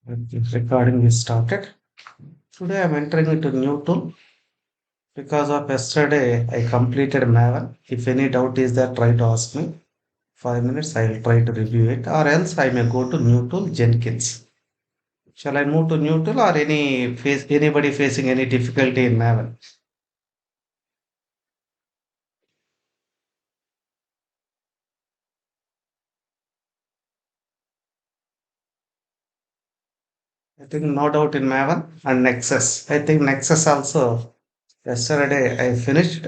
Recording is started. Today I'm entering into new tool because of yesterday I completed Maven. If any doubt is there, try to ask me. 5 minutes I'll try to review it, or else I may go to new tool Jenkins. Shall I move to new tool or anybody facing any difficulty in Maven? I think no doubt in Maven and Nexus. I think Nexus also yesterday I finished.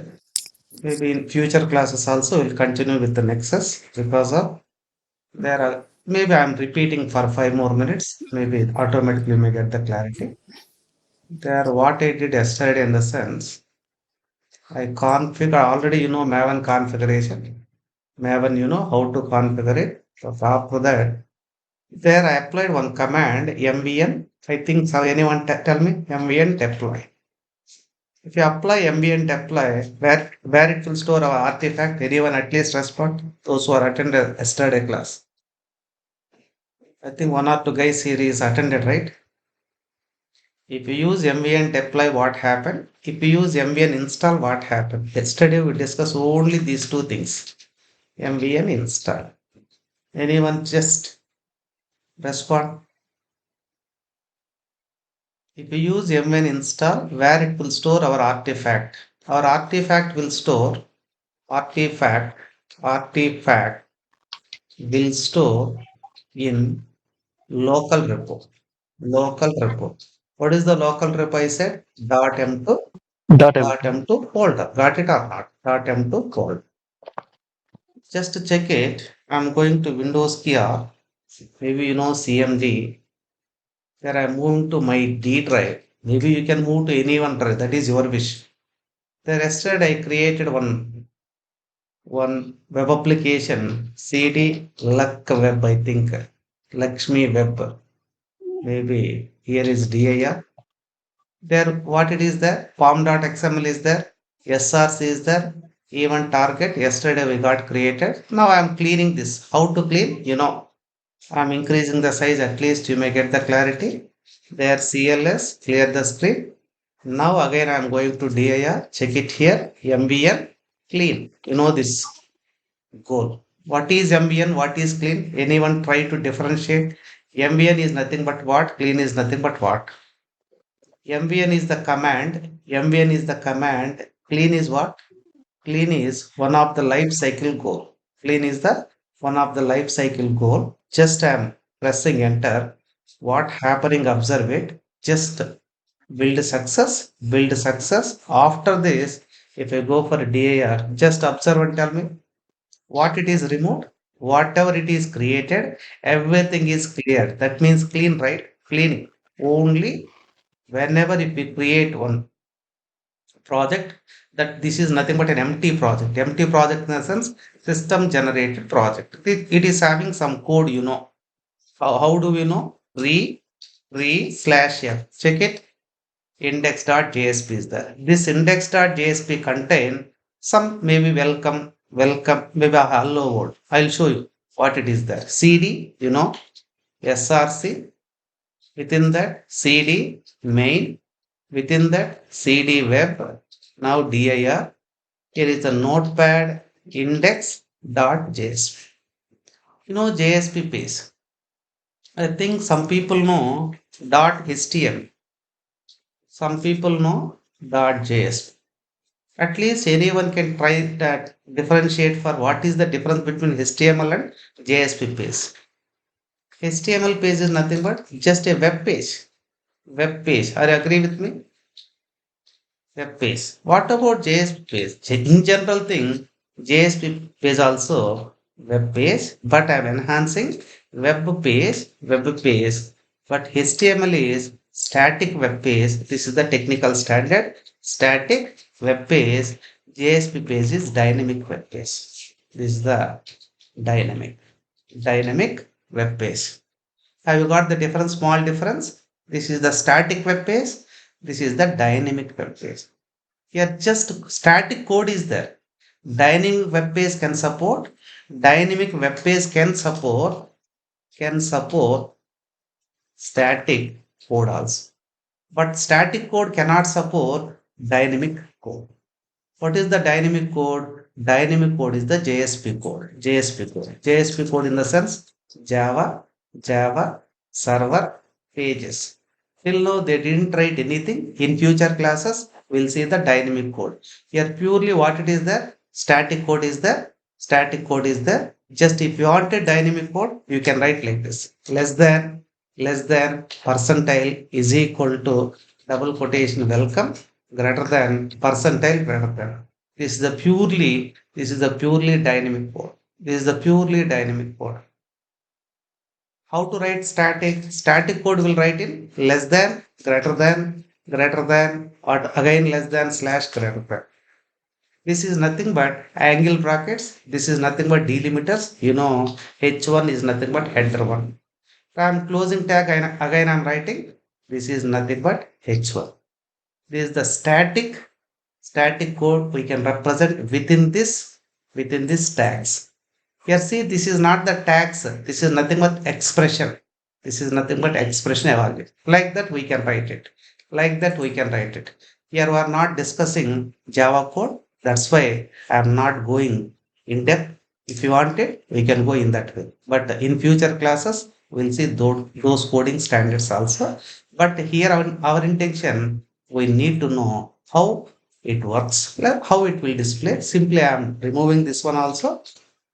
Maybe in future classes also will continue with the Nexus because of there are maybe I'm repeating for 5 more minutes. Maybe it automatically may get the clarity. There, what I did yesterday in the sense I configure already Maven configuration. Maven, how to configure it. So after that, there I applied one command MVN. I think so. Anyone tell me MVN deploy. If you apply MVN deploy, where it will store our artifact, anyone at least respond? Those who are attended yesterday class. I think one or two guys here is attended, right? If you use MVN deploy, what happened? If you use MVN install, what happened? Yesterday we discussed only these two things. MVN install. Anyone just respond? If you use MVN install, where it will store our artifact? Our artifact will store artifact. Artifact will store in local repo. Local repo. What is the local repo? I said dot m2 Dot dot empty. m2 folder. Got it or not? Dot m2 folder. Just to check it, I'm going to Windows key R. Maybe CMD. There I'm moving to my D drive. Maybe you can move to any one drive. That is your wish. There yesterday I created one web application. CD Luck Web, I think. Lakshmi Web. Maybe here is DIR. There, what it is there? Form.xml is there. SRC is there. Even target. Yesterday we got created. Now I am cleaning this. How to clean? I'm increasing the size, at least you may get the clarity. There CLS, clear the screen. Now again I'm going to DIR, check it here, MBN, clean. You know this goal. What is MBN? What is clean? Anyone try to differentiate? MBN is nothing but what? Clean is nothing but what? MBN is the command. MBN is the command. Clean is what? Clean is one of the life cycle goal. Clean is the one of the life cycle goal. Just I'm pressing enter. What happening? Observe it. Just build success. Build success. After this, if I go for a DAR, just observe and tell me what it is removed. Whatever it is created, everything is clear. That means clean, right? Cleaning. Only whenever if we create one project, that this is nothing but an empty project in the sense system generated project. It is having some code, how do we know? Re slash f, check it. Index.jsp is there. This index.jsp contain some maybe welcome maybe a hello world. I'll show you what it is there. CD, src, within that cd main, within that CD web, now dir, here is the notepad index.jsp. JSP page. I think some people know .html. Some people know .jsp. At least anyone can try that differentiate for what is the difference between HTML and JSP page. HTML page is nothing but just a web page. Web page. Are you agree with me? Web page. What about JSP page? In general thing, JSP page also web page, but I'm enhancing web page. But HTML is static web page. This is the technical standard. Static web page. JSP page is dynamic web page. This is the dynamic web page. Have you got the difference? Small difference. This is the static web page. This is the dynamic web page. Here just static code is there. Dynamic web page can support. Dynamic web page can support static code also. But static code cannot support dynamic code. What is the dynamic code? Dynamic code is the JSP code. JSP code. JSP code in the sense Java, Java, server, pages. Till now, they didn't write anything. In future classes, we'll see the dynamic code. Here, purely what it is there? Static code is there. Static code is there. Just if you want a dynamic code, you can write like this. Less than, percentile is equal to double quotation welcome greater than percentile greater than. This is the purely dynamic code. This is the purely dynamic code. How to write static? Static code will write in less than, greater than, or again less than slash greater than. This is nothing but angle brackets. This is nothing but delimiters. H1 is nothing but header one. I'm closing tag again I'm writing. This is nothing but H1. This is the static code we can represent within this tags. Here, see, this is not the tags. This is nothing but expression. This is nothing but expression evaluate. Like that, we can write it. Like that, we can write it. Here, we are not discussing Java code. That's why I am not going in depth. If you want it, we can go in that way. But in future classes, we'll see those coding standards also. But here, our intention, we need to know how it works, like how it will display. Simply, I am removing this one also.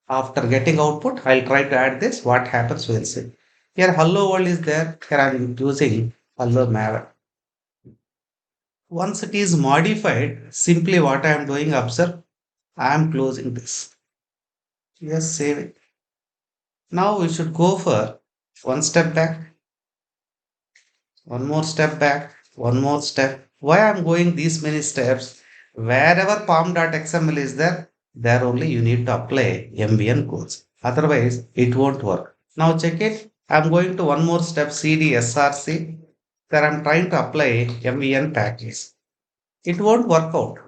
After getting output, I'll try to add this. What happens, we'll see. Here, hello world is there. Here, I'm using hello maven. Once it is modified, simply what I am doing, observe, I am closing this. Yes, save it. Now we should go for one step back, one more step back, one more step. Why I'm going these many steps? Wherever palm.xml is there, there only you need to apply MVN codes. Otherwise, it won't work. Now check it. I'm going to one more step cd src. There I'm trying to apply MVN package. It won't work out.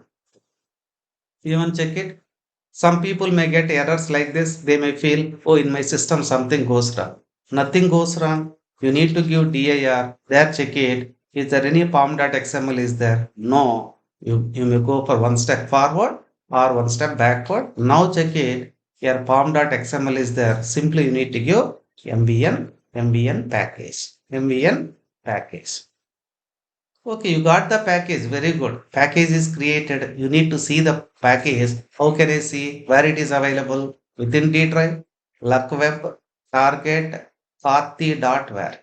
Even check it. Some people may get errors like this. They may feel, oh, in my system something goes wrong. Nothing goes wrong. You need to give dir. There, check it. Is there any palm.xml is there? No. You may go for one step forward or one step backward. Now check it. Your palm.xml is there. Simply you need to give MVN package. MVN package. Okay, you got the package. Very good. Package is created. You need to see the package. How can I see where it is available? Within D drive, luck web, target, Karthi.where.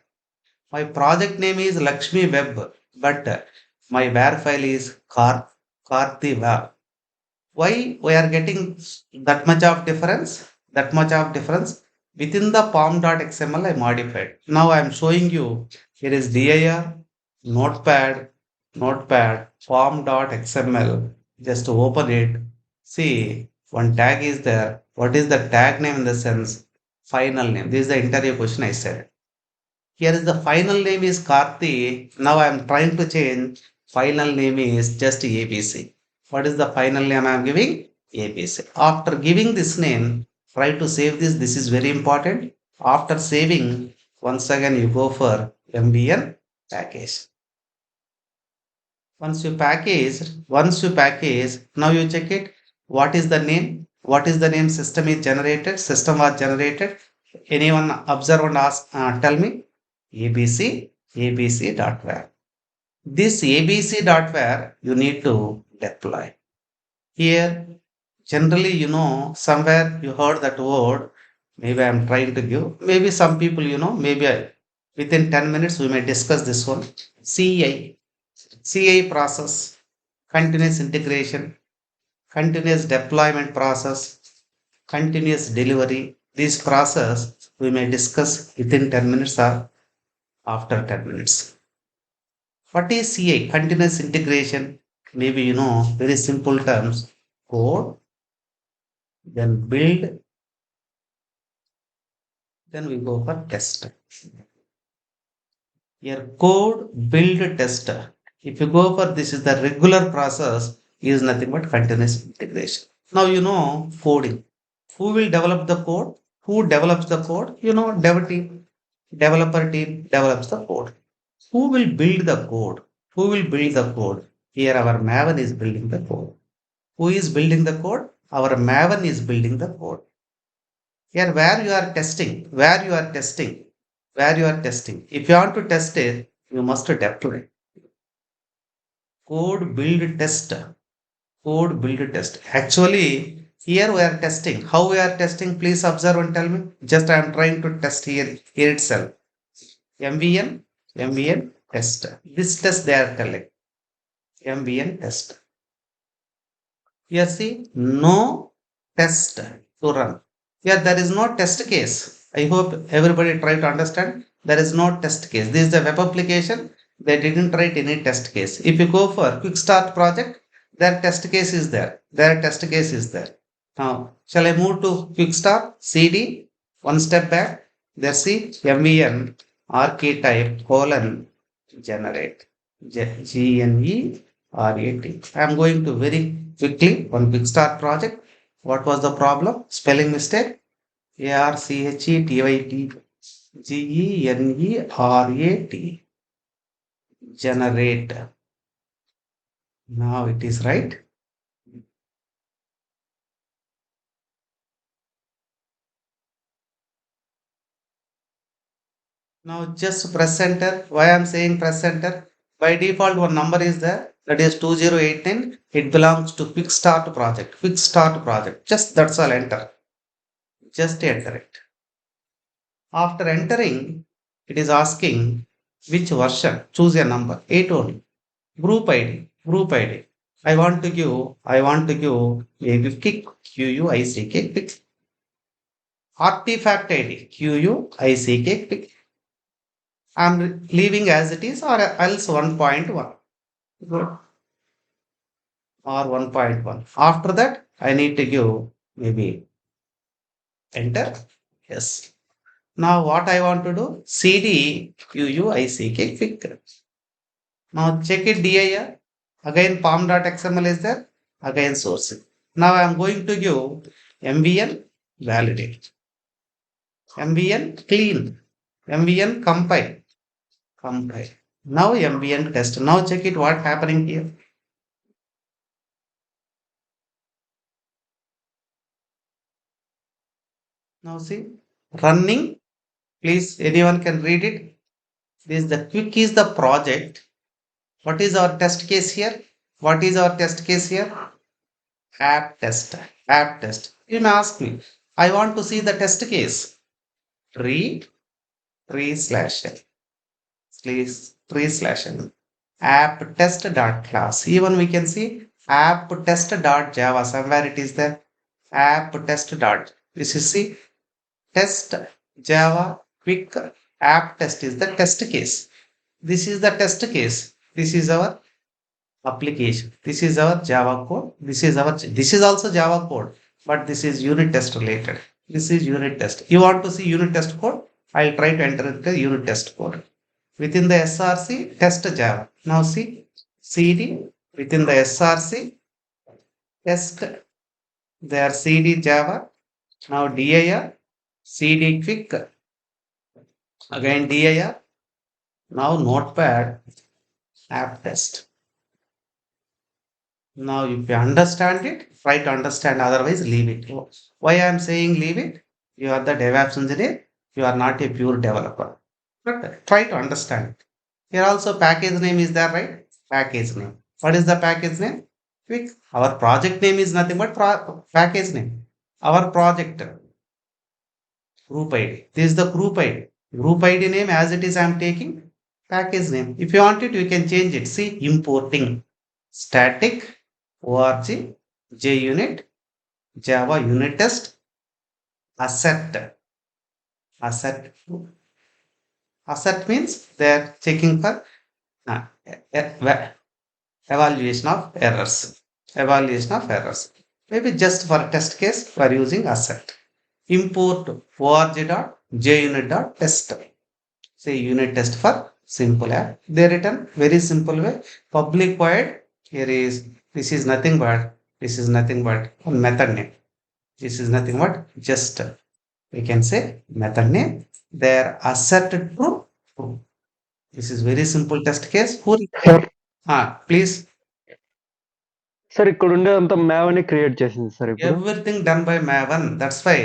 My project name is Lakshmi Web, but my where file is Karthi web. Why we are getting that much of difference? That much of difference within the palm.xml I modified. Now I am showing you here is dir, notepad, palm.xml. Just open it. See, one tag is there. What is the tag name in the sense? Final name. This is the interview question I said. Here is the final name is Karthi. Now I am trying to change. Final name is just ABC. What is the final name I am giving? ABC. After giving this name, try to save this. This is very important. After saving, once again you go for MBN package. Once you package, now you check it. What is the name? What is the name system is generated? System was generated. Anyone observe and ask, tell me. ABC dot var. This ABC dot var you need to deploy. Here, generally, somewhere you heard that word. Maybe I'm trying to give. Maybe some people, maybe within 10 minutes we may discuss this one. CI, CI process, continuous integration, continuous deployment process, continuous delivery. This process we may discuss within 10 minutes or after 10 minutes. What is CI? Continuous integration. Maybe very simple terms. Code, then build, then we go for test. Here, code, build, test. If you go for this is the regular process, is nothing but continuous integration. Now coding. Who will develop the code? Who develops the code? Dev team. Developer team develops the code. Who will build the code? Who will build the code? Here our Maven is building the code. Who is building the code? Our Maven is building the code. Here where you are testing, where you are testing. If you want to test it, you must deploy. Code build test. Code build test. Actually, here we are testing. How we are testing? Please observe and tell me. Just I am trying to test here itself. MVN, MVN test. This test they are telling. MVN test. Here see, no test to run. Here there is no test case. I hope everybody try to understand. There is no test case. This is the web application. They didn't write any test case. If you go for quick start project, their test case is there. Their test case is there. Now, shall I move to quick start? CD, one step back. There see MVN archetype colon generate. GNERAT. I am going to very quickly on quick start project. What was the problem? Spelling mistake. ARCHETYPGENERAT. Generate. Now it is right. Now just press enter. Why I am saying press enter? By default, one number is there. That is 2089. It belongs to quick start project. Quick start project. Just that's all. Enter. Just enter it. After entering, it is asking which version. Choose a number. 8 only. Group ID. Group ID. I want to give a kick. QUICK. Pick. Artifact ID. QUICK. Pick. I'm leaving as it is or else 1.1. Good. Or 1.1. After that, I need to give maybe enter. Yes. Now what I want to do? CD QUICK. Pick. Now check it dir. Again palm.xml is there. Again sourcing. Now I am going to give MVN validate. MVN clean. MVN compile. Compile. Now MVN test. Now check it what happening here. Now see running. Please anyone can read it. This the quick is the project. What is our test case here? What is our test case here? App test. App test. You may ask me. I want to see the test case. Tree, tree slash n. Please, tree slash n. App test dot class. Even we can see app test dot java. Somewhere it is there. App test dot. This is see test java quick app test is the test case. This is the test case. This is our application. This is our Java code. This is also Java code, but this is unit test related. This is unit test. You want to see unit test code? I'll try to enter the unit test code. Within the SRC, test Java. Now see CD within the SRC, test their CD Java. Now dir, CD quick, again dir. Now notepad app test. Now, if you understand it, try to understand. Otherwise, leave it. Why I am saying leave it? You are the DevOps engineer. You are not a pure developer. But try to understand it. Here also package name is there, right? Package name. What is the package name? Quick. Our project name is nothing but package name. Our project group ID. This is the group ID. Group ID name as it is I am taking package name. If you want it, you can change it. See importing static org JUnit Java unit test asset. Asset. Asset means they are checking for uh, evaluation of errors. Evaluation of errors. Maybe just for test case we are using asset. Import org.junit.test. Say unit test for simple app. They written very simple way. Public void. Here is this is nothing but method name. This is nothing but just we can say method name. their asserted true. True. This is very simple test case. Who? Sir Please. Sir ఇక్కడ ఉండేదంతా మ్యావ్ అని create చేసింది sir ఇప్పుడు. Everything done by Maven. That's why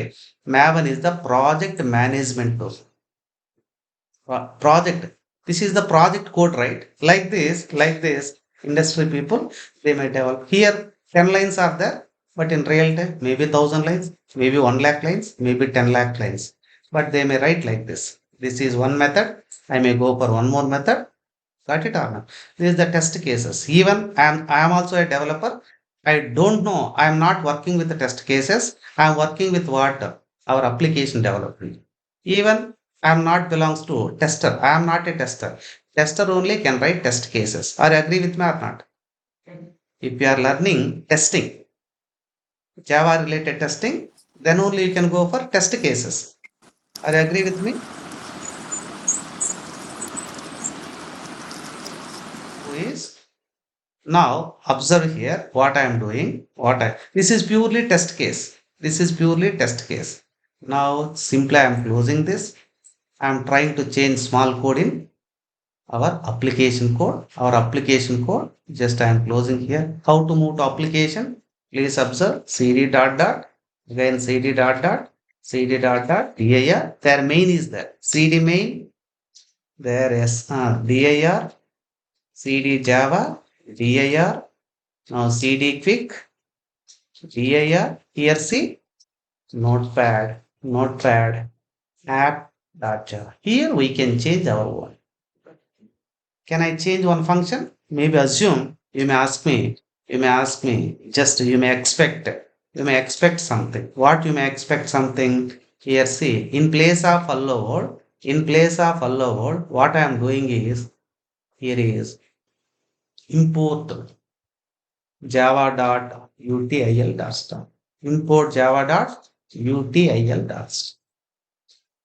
Maven is the project management tool. Project. This is the project code, right? Like this, industry people, they may develop. Here, 10 lines are there, but in real time, maybe 1,000 lines, maybe 1 lakh lines, maybe 10 lakh lines. But they may write like this. This is one method. I may go for one more method. Got it or not? This is the test cases. Even I am also a developer. I don't know. I am not working with the test cases. I am working with what? Our application development. Even I am not belongs to tester. I am not a tester. Tester only can write test cases. Are you agree with me or not? If you are learning testing, Java related testing, then only you can go for test cases. Are you agree with me? Who is? Now observe here what I am doing. This is purely test case. This is purely test case. Now simply I am closing this. I am trying to change small code in our application code. Our application code. Just I am closing here. How to move to application? Please observe cd dot dot. Again cd dot dot. cd dot dot. dir. Their main is there. cd main. There is dir. cd java. dir. Now cd quick, dir, here see, notepad, app.java. Here we can change our one. Can I change one function? Maybe assume, just you may expect something. What you may expect something? Here see, in place of allowed, what I am doing is, here is import java.util dot import java.util dot.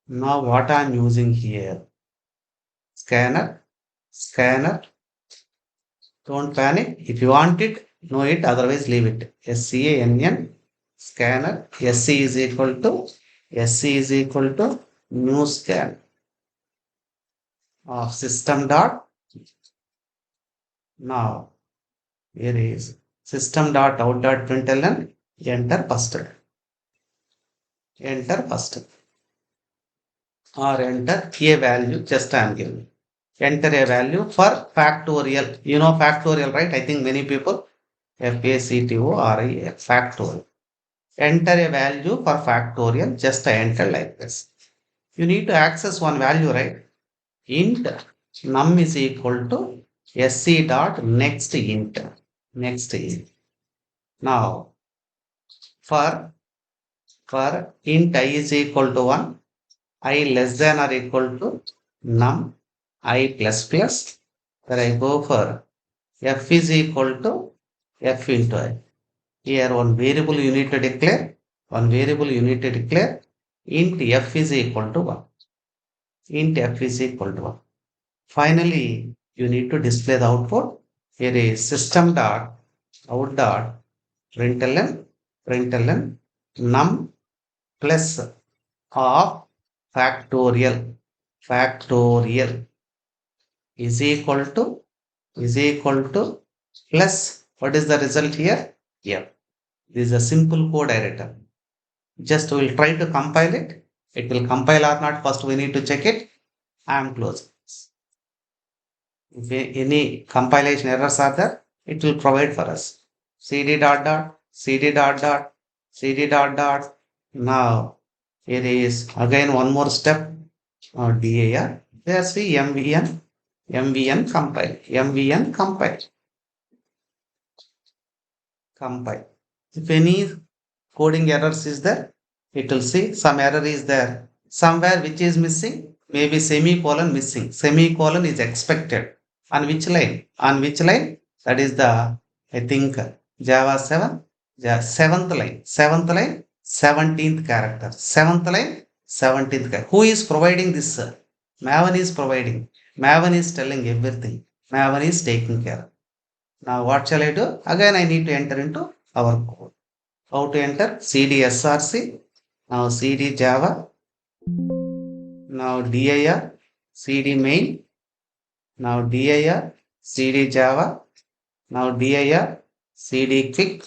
Now what I'm using here, scanner, scanner. Don't panic. If you want it, know it. Otherwise, leave it. SCANN, scanner. SC is equal to new scan of system dot. Now here is system dot out dot println. Enter first. Enter first. Or enter a value. Just I am giving. Enter a value for factorial. You know factorial, right? I think many people factorial. Factorial. Enter a value for factorial. Just I enter like this. You need to access one value, right? Int num is equal to sc dot next int. Next int. Now for int I is equal to 1, I less than or equal to num I plus plus. Then I go for f is equal to f into I. Here one variable you need to declare. One variable you need to declare. Int f is equal to 1. Int f is equal to 1. Finally, you need to display the output. Here is system dot out dot println num plus of factorial is equal to plus what is the result here? Yeah, this is a simple code I written. Just we'll try to compile it. It will compile or not. First we need to check it. I am closing. If any compilation errors are there, it will provide for us. cd dot dot cd dot dot cd dot dot. Now here is again one more step. DAR. There see MVN compile. If any coding errors is there, it will see some error is there. Somewhere which is missing, maybe semicolon missing. Semicolon is expected. On which line? On which line? That is the, I think, Java 7, seventh line, 17th character. Seventh line, 17th character. Who is providing this? Maven is providing. Maven is telling everything. Maven is taking care. Now what shall I do? Again I need to enter into our code. How to enter? cd src. Now cd java. Now dir cd main. Now dir cd java. Now dir cd quick.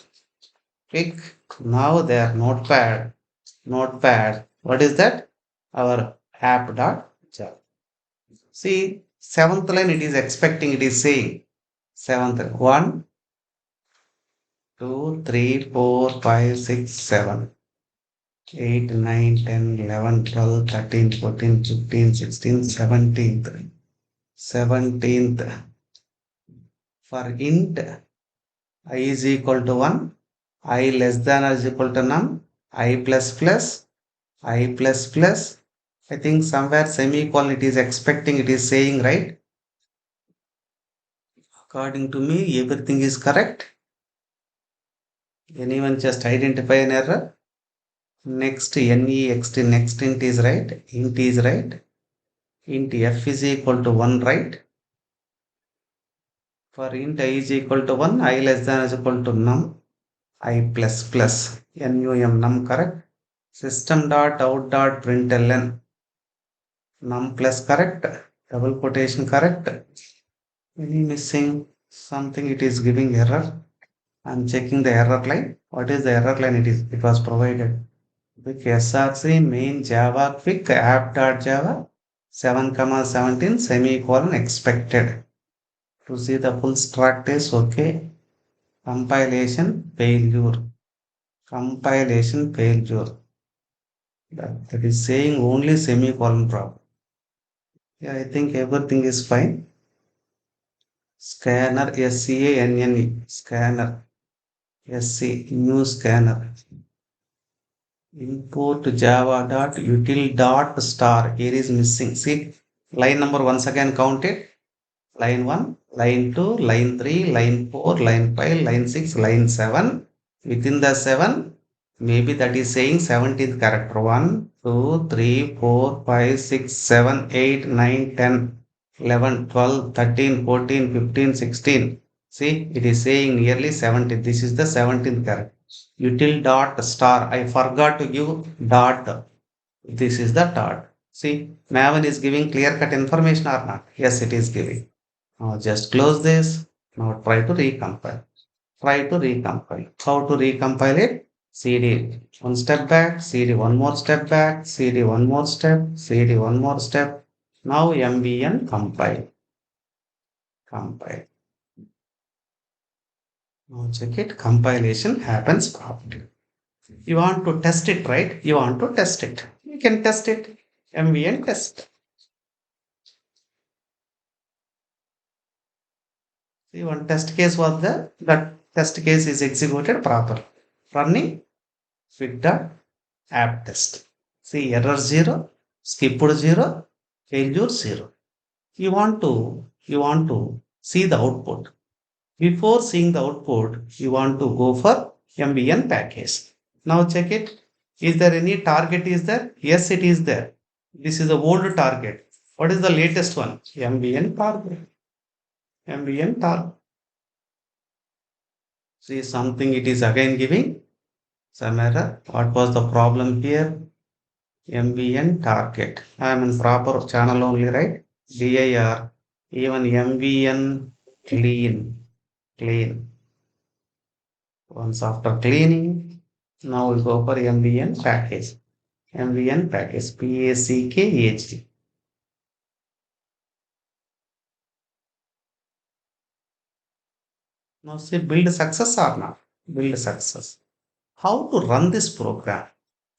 Now there notepad. What is that? Our app.java. See, seventh line it is expecting, it is saying seventh one, 2, 3, 4, 5, 6, 7, 8, 9, 10, 11, 12, 13, 14, 15, 16, 17th. 17th for int I is equal to 1, I less than or is equal to num, I plus plus, I plus plus. I think somewhere semicolon it is expecting, it is saying, right? According to me, everything is correct. Anyone just identify an error? Next, next int is right. Int is right. Int f is equal to 1, right? For int I is equal to 1, I less than or is equal to num, I plus plus, num, correct? System dot out dot println, num plus correct, double quotation correct. Any missing something, it is giving error. I'm checking the error line. What is the error line? It was provided. Quick src main java quick app.java 7 comma 17 semicolon expected. To see the full struct is okay. Compilation failure. Compilation failure. That is saying only semicolon problem. Yeah, I think everything is fine. Scanner SCANNE scanner SC new scanner. Import java dot util dot star. Here is missing. See, line number once again counted. Line 1, line 2, line 3, line 4, line 5, line 6, line 7. Within the 7, maybe that is saying 17th character. 1, 2, 3, 4, 5, 6, 7, 8, 9, 10, 11, 12, 13, 14, 15, 16. See, it is saying nearly 17. This is the 17th character. Util dot star. I forgot to give dot. This is the dot. See, Maven is giving clear cut information or not? Yes, it is giving. Now just close this. Now try to recompile. Try to recompile. How to recompile it? CD one step back, CD one more step back, CD one more step, CD one more step. Now MVN compile. Compile. Now check it. Compilation happens properly. You want to test it, right? You want to test it. You can test it. MVN test. See, one test case was there. That test case is executed properly. Running Victor app test. See, error 0, skipped 0, failure 0. You want to see the output. Before seeing the output, you want to go for MVN package. Now check it. Is there any target is there? Yes, it is there. This is the old target. What is the latest one? MVN target. MVN target. See something it is again giving some error. What was the problem here? MVN target. I am in proper channel only, right? DIR. Even MVN clean. Once after cleaning, now we go for MVN package. MVN package. PACKAG. Now say build success or not? Build success. How to run this program?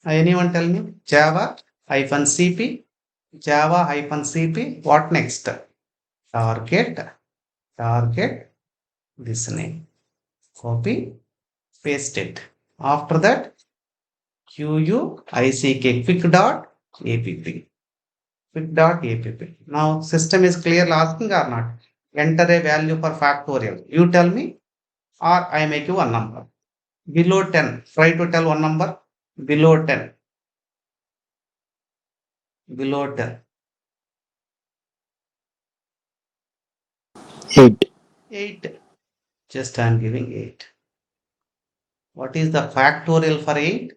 Anyone tell me? Java-CP. Java-CP. What next? Target. Target. This name. Copy. Paste it. After that, QUICK. Quick.app. Quick.app. Now system is clearly asking or not? Enter a value for factorial. You tell me or I make you one number. Below 10. Try to tell one number. Below 10. Below 10. 8. 8. Just I am giving 8. What is the factorial for 8?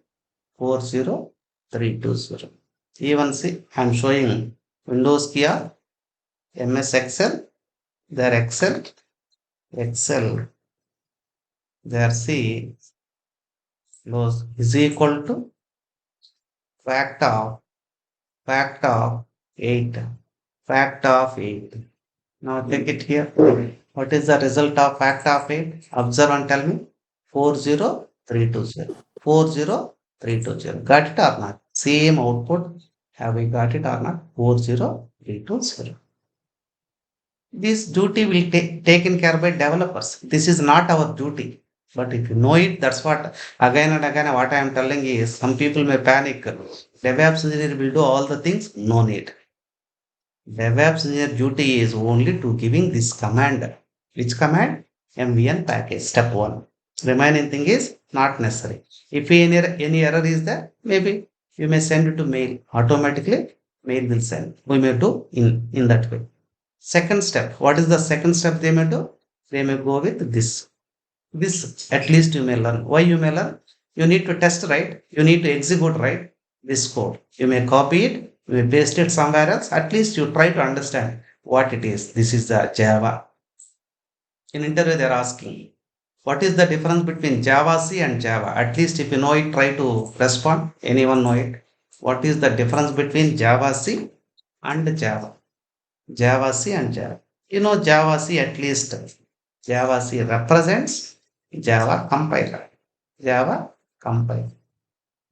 40320. Even see, I'm showing Windows Kia, MS Excel, their Excel, their C, those is equal to fact of, fact of 8, fact of 8. Now take it here. What is the result of fact of 8? Observe and tell me. 40320. 40320. Got it or not? Same output. Have we got it or not? 40320. This duty will taken care by developers. This is not our duty. But if you know it, that's what again and again what I am telling is some people may panic. DevOps engineer will do all the things. No need. DevOps engineer duty is only to giving this command. Which command? MVN package, step one. Remaining thing is not necessary. If any error is there, maybe you may send it to mail. Automatically, mail will send. We may do in that way. Second step. What is the second step they may do? They may go with this. This at least you may learn. Why you may learn? You need to test, right? You need to execute, right? This code. You may copy it, you may paste it somewhere else. At least you try to understand what it is. This is the Java. In interview, they're asking, what is the difference between Java C and Java? At least if you know it, try to respond. Anyone know it? What is the difference between Java C and Java? Java C and Java. You know Java C at least. Java C represents Java compiler. Java compiler.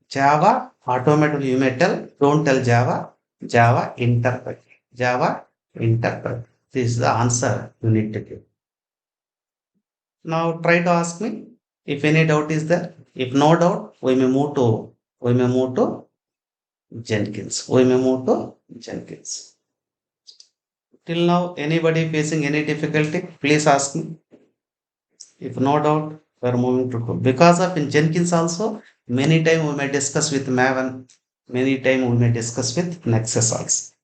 Java automatically you may tell, don't tell Java. Java interpret. Java interpret. This is the answer you need to give. Now try to ask me if any doubt is there. If no doubt, we may move to Jenkins. We may move to Jenkins. Till now, anybody facing any difficulty, please ask me. If no doubt, we are moving to code. Because of in Jenkins also, many time we may discuss with Maven, many time we may discuss with Nexus also.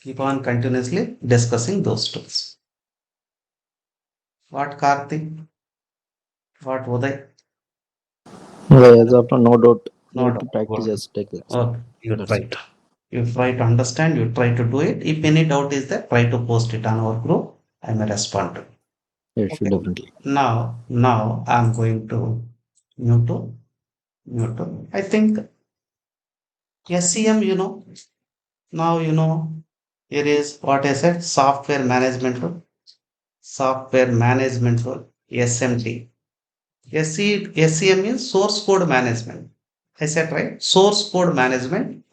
Keep on continuously discussing those tools. What Karthik? What Uday? Yeah, as of now, no doubt. No Need to doubt. practice Good. as take lesson. Okay, you That's try it. to. You try to understand, you try to do it. If any doubt is there, try to post it on our group. I may respond to. Yeah, sure, Okay. definitely. Now I'm going to mute to mute to. I think SCM, now here is what I said, software management tool, software management tool, SMT. SCM means source code management. I said right, source code management.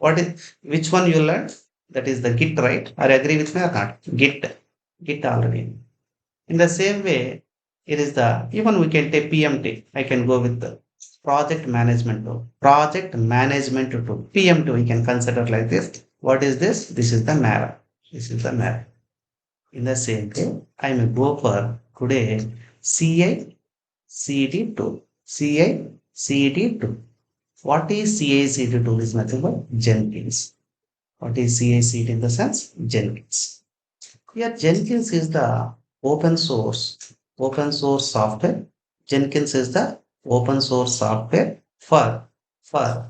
Which one you learned? That is the Git, right? Are you agree with me or not? Git already. In the same way, it is the even we can take PMT. I can go with the project management tool. Project management tool. PMT we can consider like this. What is this? This is the map. This is the map. In the same way, I may go for today CI CD tool. CI CD tool. What is CI CD tool? Is nothing but Jenkins. What is CI CD in the sense? Jenkins. Yeah, Jenkins is the open source software. Jenkins is the open source software for for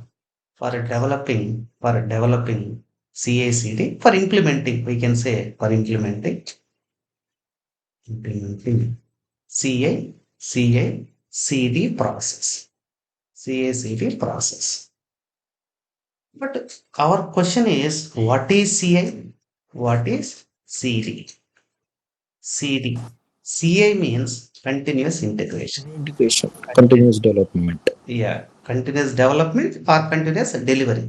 developing CI/CD for implementing. We can say for implementing CI/CD process. CI/CD process. But our question is, what is CI? What is CD? CD. CI means continuous integration. Integration, Contin- continuous development. yeah, continuous development or continuous delivery.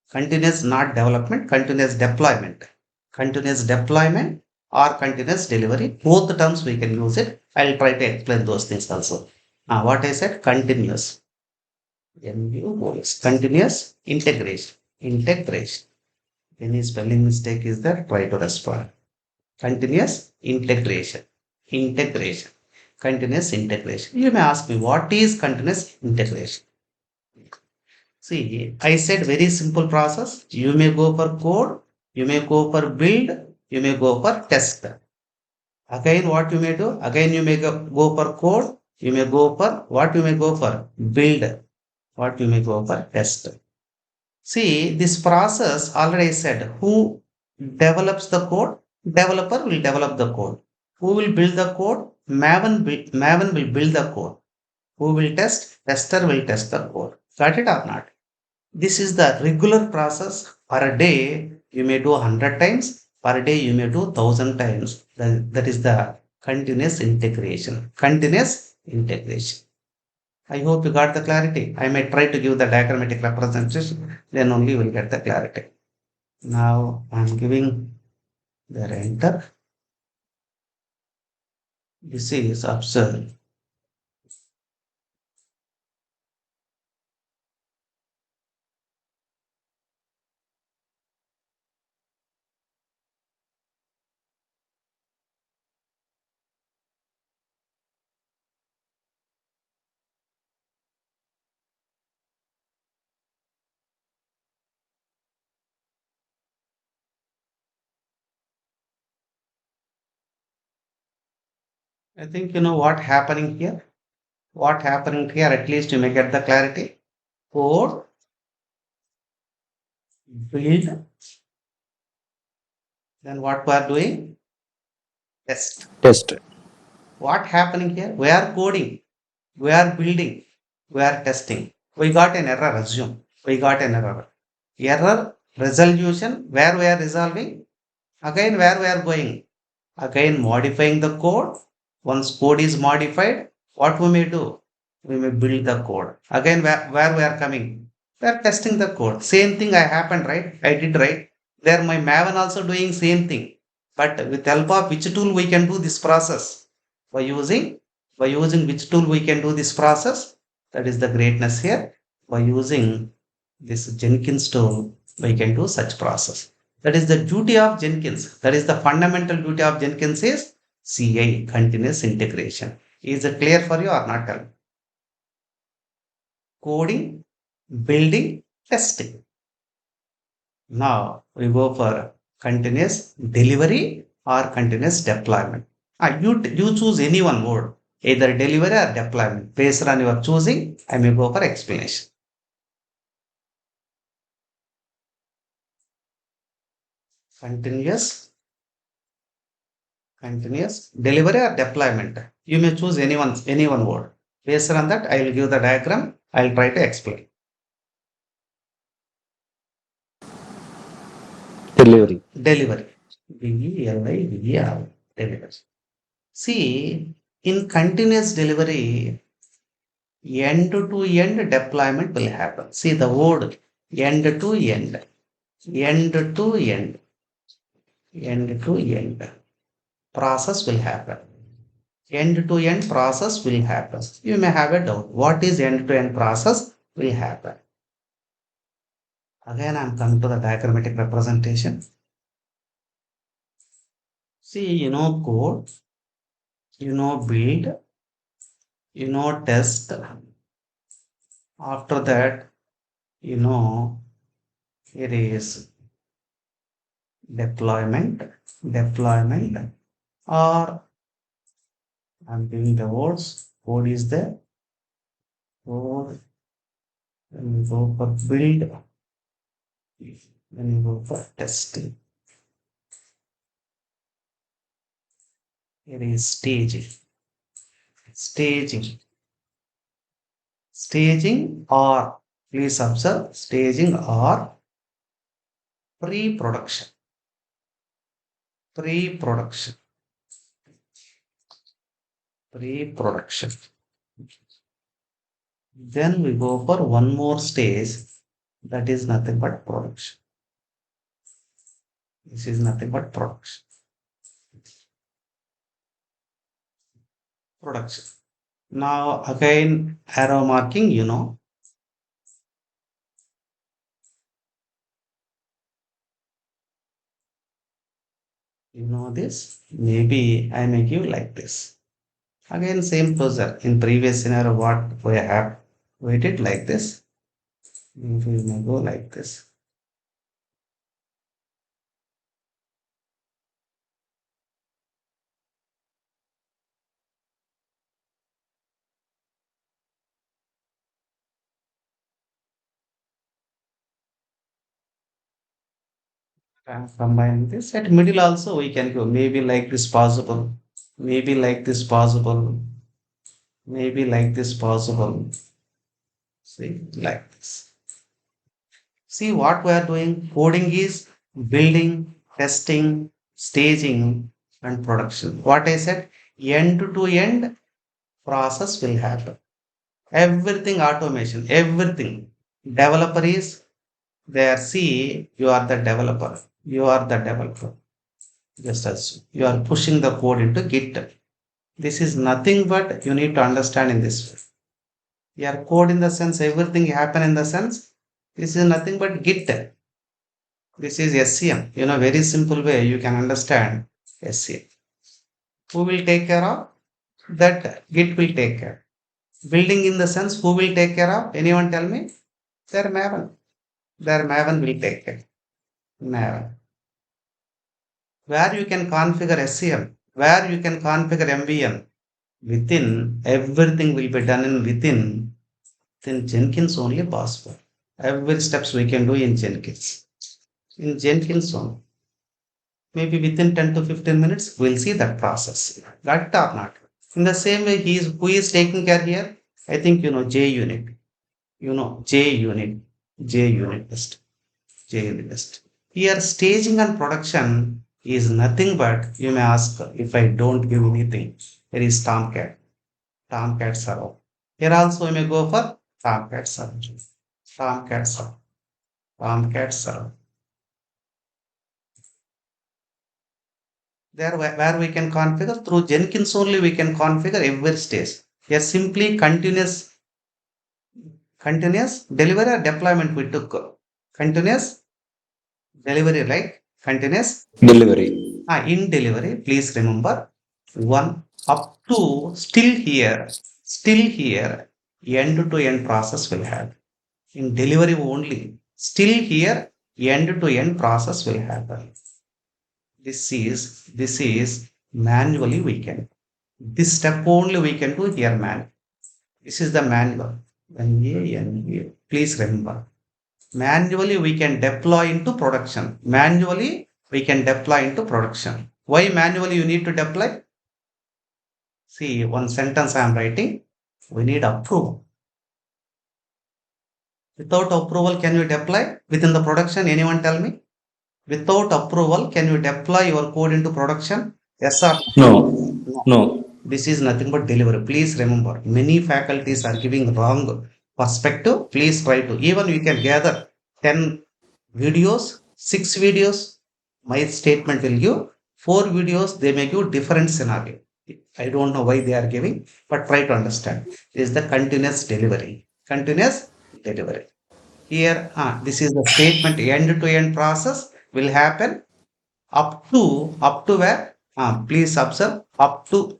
Continuous not development, continuous deployment. Continuous deployment or continuous delivery. Both the terms we can use it. I'll try to explain those things also. What I said, continuous. Continuous integration. Integration. Any spelling mistake is there, try to respond. Continuous integration. Integration. Continuous integration. You may ask me, what is continuous integration? See, I said very simple process. You may go for code, you may go for build, you may go for test. Again, what you may do? Again, you may go for code, you may go for what you may go for build. What you may go for test. See, this process already said who develops the code? Developer will develop the code. Who will build the code? Maven will build the code. Who will test? Tester will test the code. Got it or not? This is the regular process. Per day, you may do 100 times. Per day, you may do 1,000 times. That is the continuous integration. Continuous integration. I hope you got the clarity. I may try to give the diagrammatic representation, then only you will get the clarity. Now I am giving the enter. This is observe. I think you know what happening here. What happening here? At least you may get the clarity. Code, build. Then what we are doing? Test. Test. What happening here? We are coding. We are building. We are testing. We got an error. Assume we got an error. Error resolution. Where we are resolving. Again, where we are going? Again, modifying the code. Once code is modified, what we may do? We may build the code. Again, where we are coming? We are testing the code. Same thing I happened, right? I did right. There, my Maven also doing same thing. But with help of which tool we can do this process? By using, by using which tool we can do this process? That is the greatness here. By using this Jenkins tool, we can do such process. That is the duty of Jenkins. That is the fundamental duty of Jenkins is CI, continuous integration. Is it clear for you or not? Tell me. Coding, building, testing. Now we go for continuous delivery or continuous deployment. You choose any one word, either delivery or deployment. Based on your choosing, I may go for explanation. Continuous, continuous delivery or deployment. You may choose any one word. Based on that, I will give the diagram. I will try to explain. Delivery. Delivery. Delivery. Delivery. See, in continuous delivery, end to end deployment will happen. See the word end to end, end to end, end to end process will happen. End to end process will happen. You may have a doubt. What is end to end process will happen? Again, I'm coming to the diagrammatic representation. See, code, build, test. After that, you know, it is deployment, deployment, or I'm giving the words. Code is there. Code, then you go for build, then you go for testing. It is staging, staging, staging, or please observe staging or pre-production, pre-production, pre-production. Then we go for one more stage, that is nothing but production. This is nothing but production. Production. Now again arrow marking, this. Maybe I may give like this. Again same procedure. In previous scenario, what we have waited like this. Maybe we may go like this. Combine this. At middle also we can go. Maybe like this possible. Maybe like this possible. Maybe like this possible. See, like this. See what we are doing. Coding is building, testing, staging, and production. What I said, end to end process will happen. Everything automation, everything. Developer is there. See, you are the developer. You are the developer. Just as you are pushing the code into Git. This is nothing but you need to understand in this way. Your code in the sense everything happen in the sense this is nothing but Git. This is SCM. Very simple way you can understand SCM. Who will take care of that? Git will take care. Building in the sense who will take care of? Anyone tell me? Their Maven. Their Maven will take care. Maven. Where you can configure SCM, where you can configure MVM, within everything will be done in within then Jenkins only possible. Every steps we can do in Jenkins. In Jenkins only. Maybe within 10 to 15 minutes, we'll see that process. Got it or not? In the same way, who is taking care here? I think J unit. J unit. J unit test. J unit test. Here staging and production is nothing but you may ask if I don't give anything. There is Tomcat. Tomcat server. Here also you may go for Tomcat server. Tomcat server. Tomcat server. There where we can configure through Jenkins only we can configure every stage. Here simply continuous delivery or deployment we took. Continuous delivery, right? Continuous Delivery. in delivery, please remember one up to still here, end to end process will have. In delivery only, still here, end to end process will happen. This is manually we can. This step only we can do here man. This is the manual. Please remember. Manually we can deploy into production. Manually we can deploy into production. Why manually you need to deploy? See, one sentence I am writing. We need approval. Without approval, can you deploy within the production? Anyone tell me? Without approval, can you deploy your code into production? Yes or No. no? No. This is nothing but delivery. Please remember, many faculties are giving wrong perspective. Please try to. Even you can gather 10 videos, 6 videos. My statement will give 4 videos. They may give different scenario. I don't know why they are giving, but try to understand. This is the continuous delivery. Continuous delivery. Here, this is the statement end-to-end process will happen up to where? Please observe up to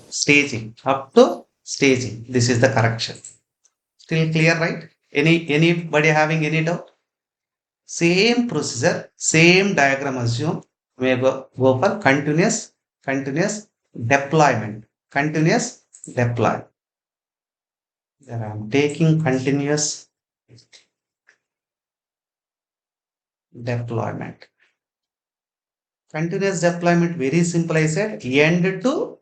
staging. This is the correction. Still clear, right? Anybody having any doubt? Same procedure, same diagram assume. We go for continuous deployment. Continuous deploy. Then I'm taking continuous deployment. Continuous deployment, very simple. I said end to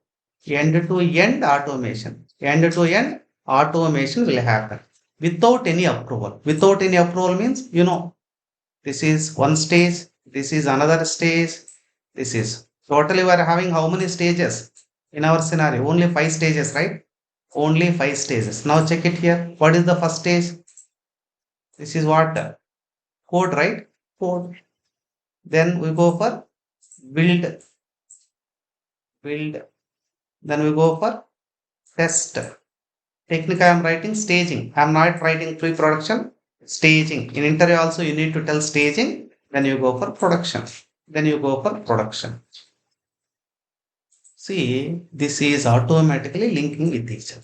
end automation. End to end automation will happen without any approval. Without any approval means this is one stage, this is another stage, this is totally we are having how many stages in our scenario? Only 5 stages, right? Only 5 stages. Now check it here. What is the first stage? This is what? Code, right? Code. Then we go for build, build. Then we go for test. Technically, I am writing staging. I am not writing pre-production. Staging. In interview also, you need to tell staging. Then you go for production. Then you go for production. See, this is automatically linking with each other.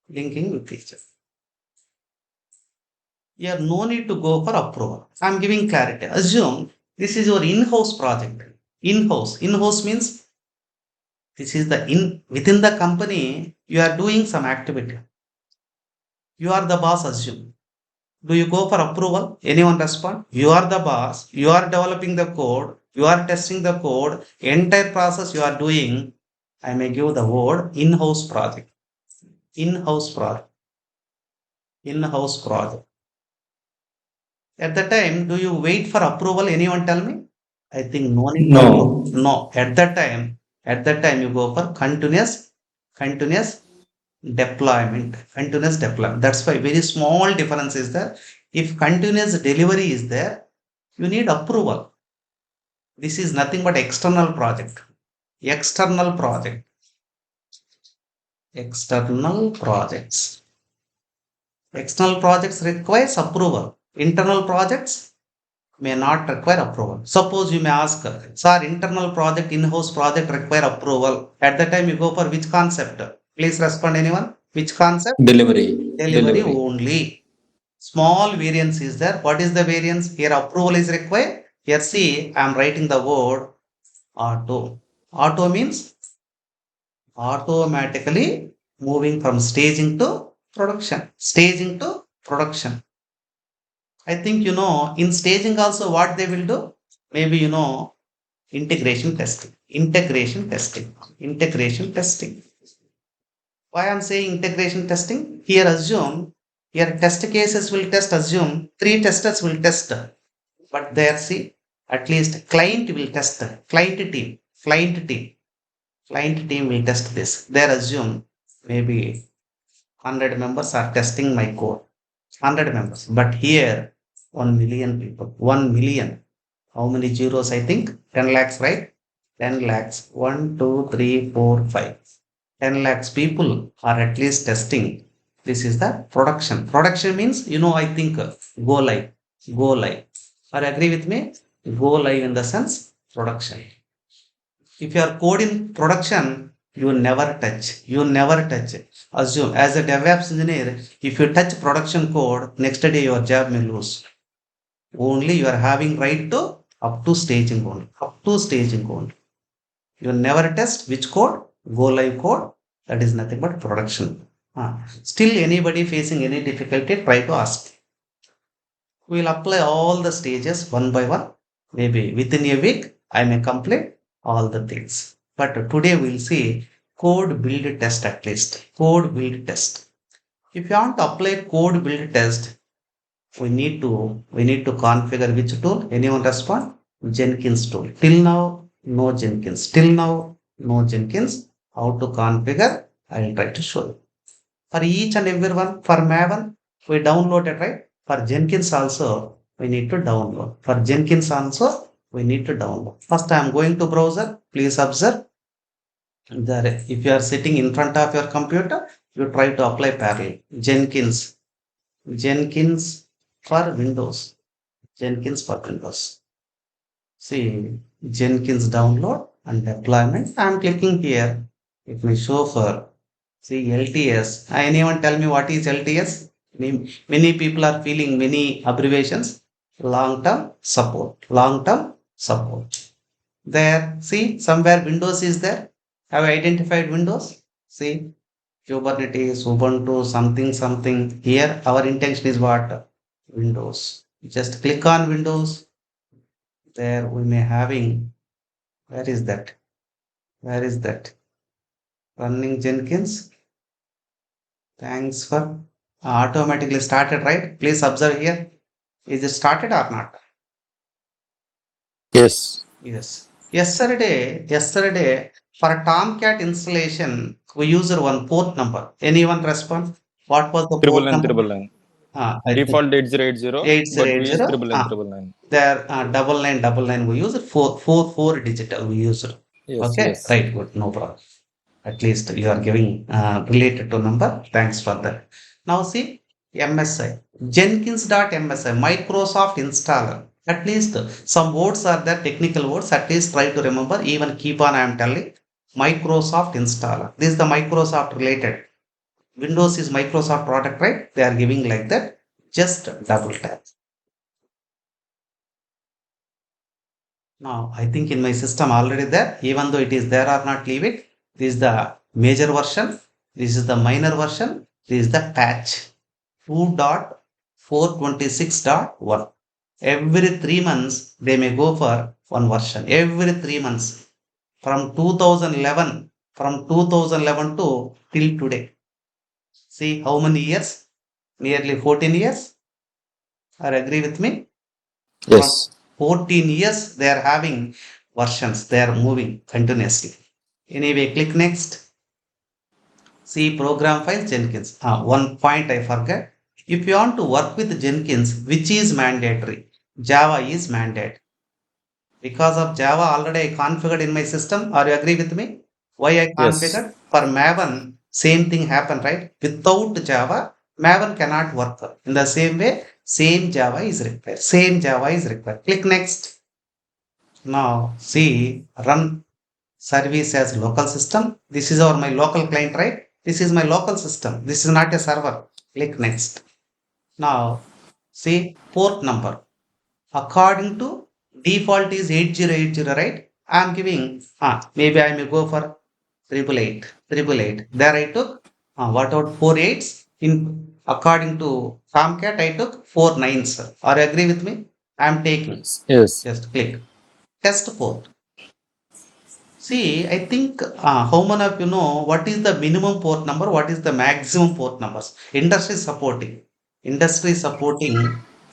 Linking with each other. You have no need to go for approval. I am giving clarity. Assume this is your in-house project. In-house means this is the within the company you are doing some activity. You are the boss, assume. Do you go for approval? Anyone respond? You are the boss. You are developing the code. You are testing the code. Entire process you are doing. I may give the word in-house project. In-house project. In-house project. At the time, do you wait for approval? Anyone tell me? I think no need for No. no. At that time you go for continuous deployment. Continuous deployment. That's why very small difference is there. If continuous delivery is there, you need approval. This is nothing but external project. External project. External projects. External projects requires approval. Internal projects may not require approval. Suppose you may ask, sir, internal project, in-house project require approval. At the time you go for which concept? Please respond anyone. Which concept? Delivery. Delivery Delivery. only. Small variance is there. What is the variance? Here approval is required. Here see, I am writing the word auto. Auto means automatically moving from staging to production. Staging to production. I think in staging also what they will do. Maybe integration testing. Integration testing. Integration testing. Why I'm saying integration testing? Here test cases will test, assume three testers will test, but there see at least client will test, client team, client team will test this. There assume maybe 100 members are testing my code, 100 members, but here 1 million people, 1 million. How many zeros? I think 10 lakhs, right? 10 lakhs. 1, 2, 3, 4, 5. 10 lakhs people are at least testing. This is the production. Production means, I think go live. Go live. Are you agree with me? Go live in the sense production. If you are code in production, you never touch. You never touch. Assume as a DevOps engineer, if you touch production code, next day your job may lose. Only you are having right to up to staging only. Up to staging only. You never test which code, go live code, that is nothing but production. Still anybody facing any difficulty, try to ask. We'll apply all the stages one by one. Maybe within a week, I may complete all the things. But today we'll see code build test at least. Code build test. If you want to apply code build test, we need to configure which tool. Anyone respond? Jenkins tool. Till now, no Jenkins. Till now, no Jenkins. How to configure? I will try to show you. For each and every one, for Maven, we downloaded, right? For Jenkins also, we need to download. For Jenkins also, we need to download. First, I am going to browser. Please observe that if you are sitting in front of your computer, you try to apply parallel. Jenkins for Windows. Jenkins for Windows. See, Jenkins download and deployment. I am clicking here. It may show for, see, LTS. Anyone tell me what is LTS? Many people are feeling many abbreviations. Long term support. Long term support. There, see, somewhere Windows is there. Have I identified Windows? See, Kubernetes, Ubuntu, something, something. Here, our intention is what? Windows. Just click on Windows. There we may having, where is that? Where is that? Running Jenkins. Thanks for automatically started, right? Please observe here. Is it started or not? Yes. Yes. Yesterday, for Tomcat installation, we used one port number. Anyone respond? What was the Triple port nine number? triple nine. I think Default 8080, but we use 8080. triple nine triple nine. There, 9999 we use it, four digital we use it. Yes, Okay, yes. right, good, no problem. At least you are giving related to number. Thanks for that. Now see, MSI, Jenkins.msi, Microsoft installer. At least some words are there, technical words. At least try to remember. Even keep on, I am telling. Microsoft installer. This is the Microsoft related. Windows is Microsoft product, right? They are giving like that. Just double tap. Now, I think in my system already there, even though it is there or not, leave it. This is the major version. This is the minor version. This is the patch 426.1. Every 3 months, they may go for one version. Every 3 months. From 2011 to till today. See how many years? Nearly 14 years. Are you agree with me? From Yes. 14 years, they are having versions. They are moving continuously. Anyway, click next. See program file Jenkins. One point I forgot. If you want to work with Jenkins, which is mandatory? Java is mandate. Because of Java already I configured in my system. Are you agree with me? Why I Yes. configured? For Maven, same thing happened, right? Without Java, Maven cannot work. In the same way, same Java is required. Same Java is required. Click next. Now see run service as local system. This is my local client, right? This is my local system. This is not a server. Click next. Now see port number. According to default is 8080, right? I am giving, maybe I may go for 888. There I took, what about 4 8s? In according to Tomcat, I took 4 9s. Are you agree with me? I am taking. Yes. Just click. Test port. See, I think how many of you know what is the minimum port number, what is the maximum port numbers? Industry supporting,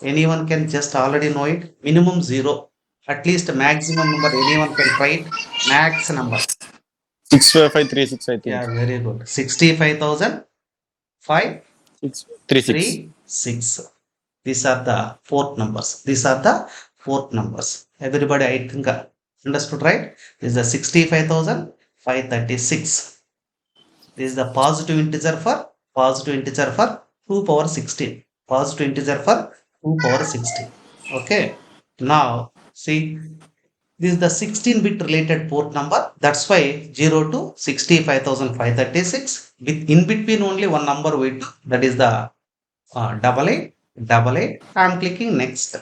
anyone can just already know it. Minimum zero, at least maximum number anyone can try it. Max number, 65536, I think. yeah, very good. 65,005 636. 3 6. These are the fourth numbers. These are the fourth numbers. Everybody, I think understood, right? This is the 65,536. This is the positive integer for 2 power 16. Positive integer for 2 power 16. Okay. Now, see, this is the 16-bit related port number. That's why 0 to 65,536. With in between only one number we took. That is the double eight, double eight. I'm clicking next.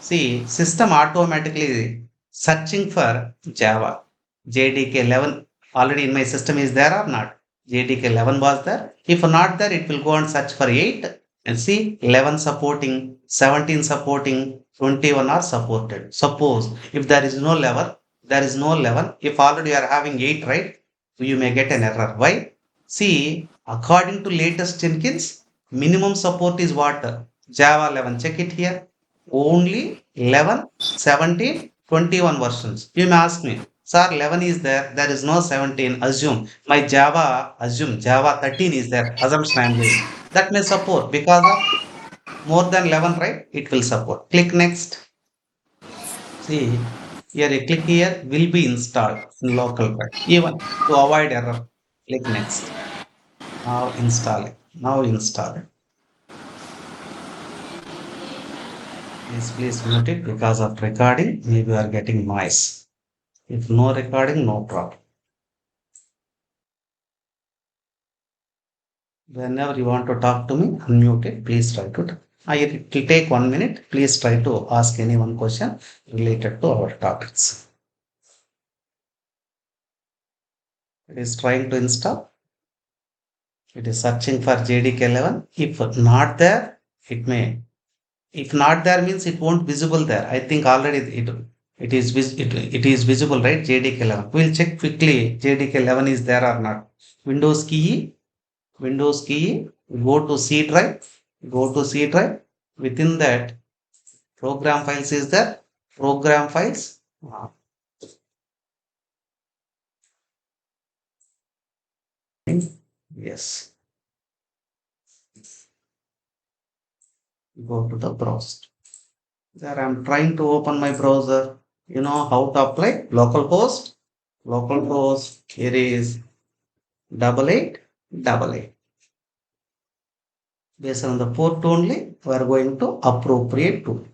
See, system automatically searching for Java. JDK 11 already in my system is there or not? JDK 11 was there. If not there, it will go and search for 8 and see 11 supporting, 17 supporting, 21 are supported. Suppose if there is no 11, there is no 11. If already you are having 8, right? You may get an error. Why? See, according to latest Jenkins, minimum support is what? Java 11. Check it here. Only 11, 17, 21 versions. You may ask me, sir, 11 is there. There is no 17. Assume Java 13 is there. Assumption I am doing. That may support because of more than 11, right? It will support. Click next. See, here you click here, will be installed in local, right? Even to avoid error. Click next. Now install it. Now install it. Please mute it because of recording. Maybe you are getting noise. If no recording, no problem. Whenever you want to talk to me, unmute it. Please try to. It will take 1 minute. Please try to ask any one question related to our topics. It is trying to install. It is searching for JDK 11. If not there, it may. If not there means it won't visible there. I think already it is visible, right? JDK 11. We'll check quickly. JDK 11 is there or not. Windows key Windows key, go to C drive, go to C drive. Within that, program files is there. Program files. Yes. Go to the browser. There I'm trying to open my browser. You know how to apply localhost. Localhost. Here is 8888. Based on the port only, we are going to appropriate to.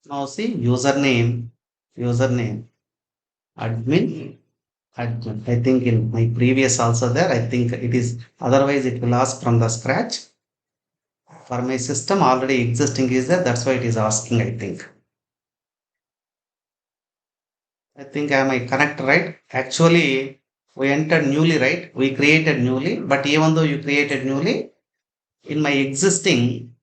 Now see username, admin, admin. I think in my previous also there, I think it is, otherwise it will ask from the scratch. For my system already existing is there, that's why it is asking, I think. Am I correct, right? Actually, we entered newly, right? We created newly, but even though you created newly, in my existing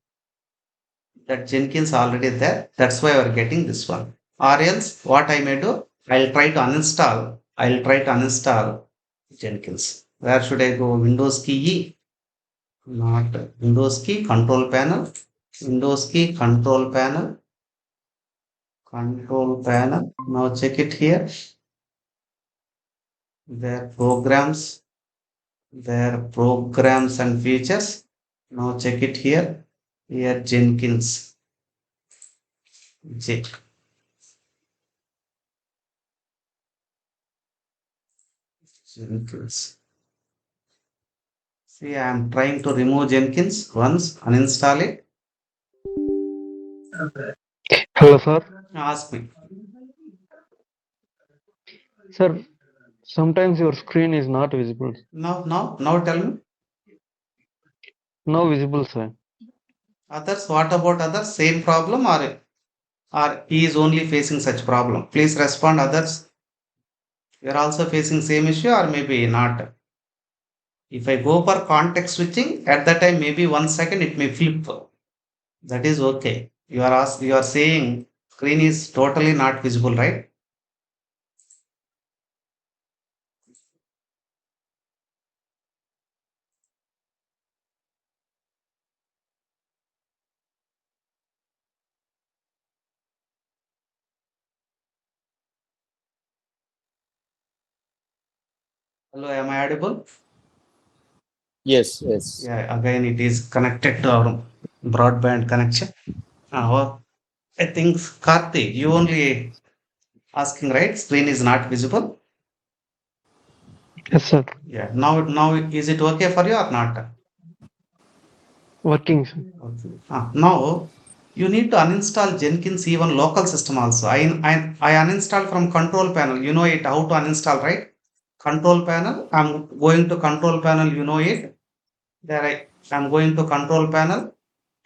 that Jenkins already there. That's why we're getting this one. Or else what I may do, I'll try to uninstall. I'll try to uninstall Jenkins. Where should I go? Windows key E, not Windows key, control panel, Windows key, control panel. Now check it here. Their programs and features. Now check it here. Here Jenkins. J. Jenkins. See, I am trying to remove Jenkins once, uninstall it. Hello, sir. Ask me. Sir, sometimes your screen is not visible. Now tell me. No visible, sir. Others, what about others? Same problem or he is only facing such problem? Please respond, others. You are also facing same issue or maybe not. If I go for context switching, at that time maybe 1 second it may flip. That is okay. You are saying screen is totally not visible, right? Hello, am I audible? Yes, yes. Yeah, again it is connected to our broadband connection. Oh, I think Karthi, you only asking, right? Screen is not visible. Yes, sir. Yeah. Now is it okay for you or not? Working, sir. Okay. Now you need to uninstall Jenkins even local system also. I uninstall from control panel. You know it how to uninstall, right? Control panel. I'm going to control panel. You know it. There I'm going to control panel.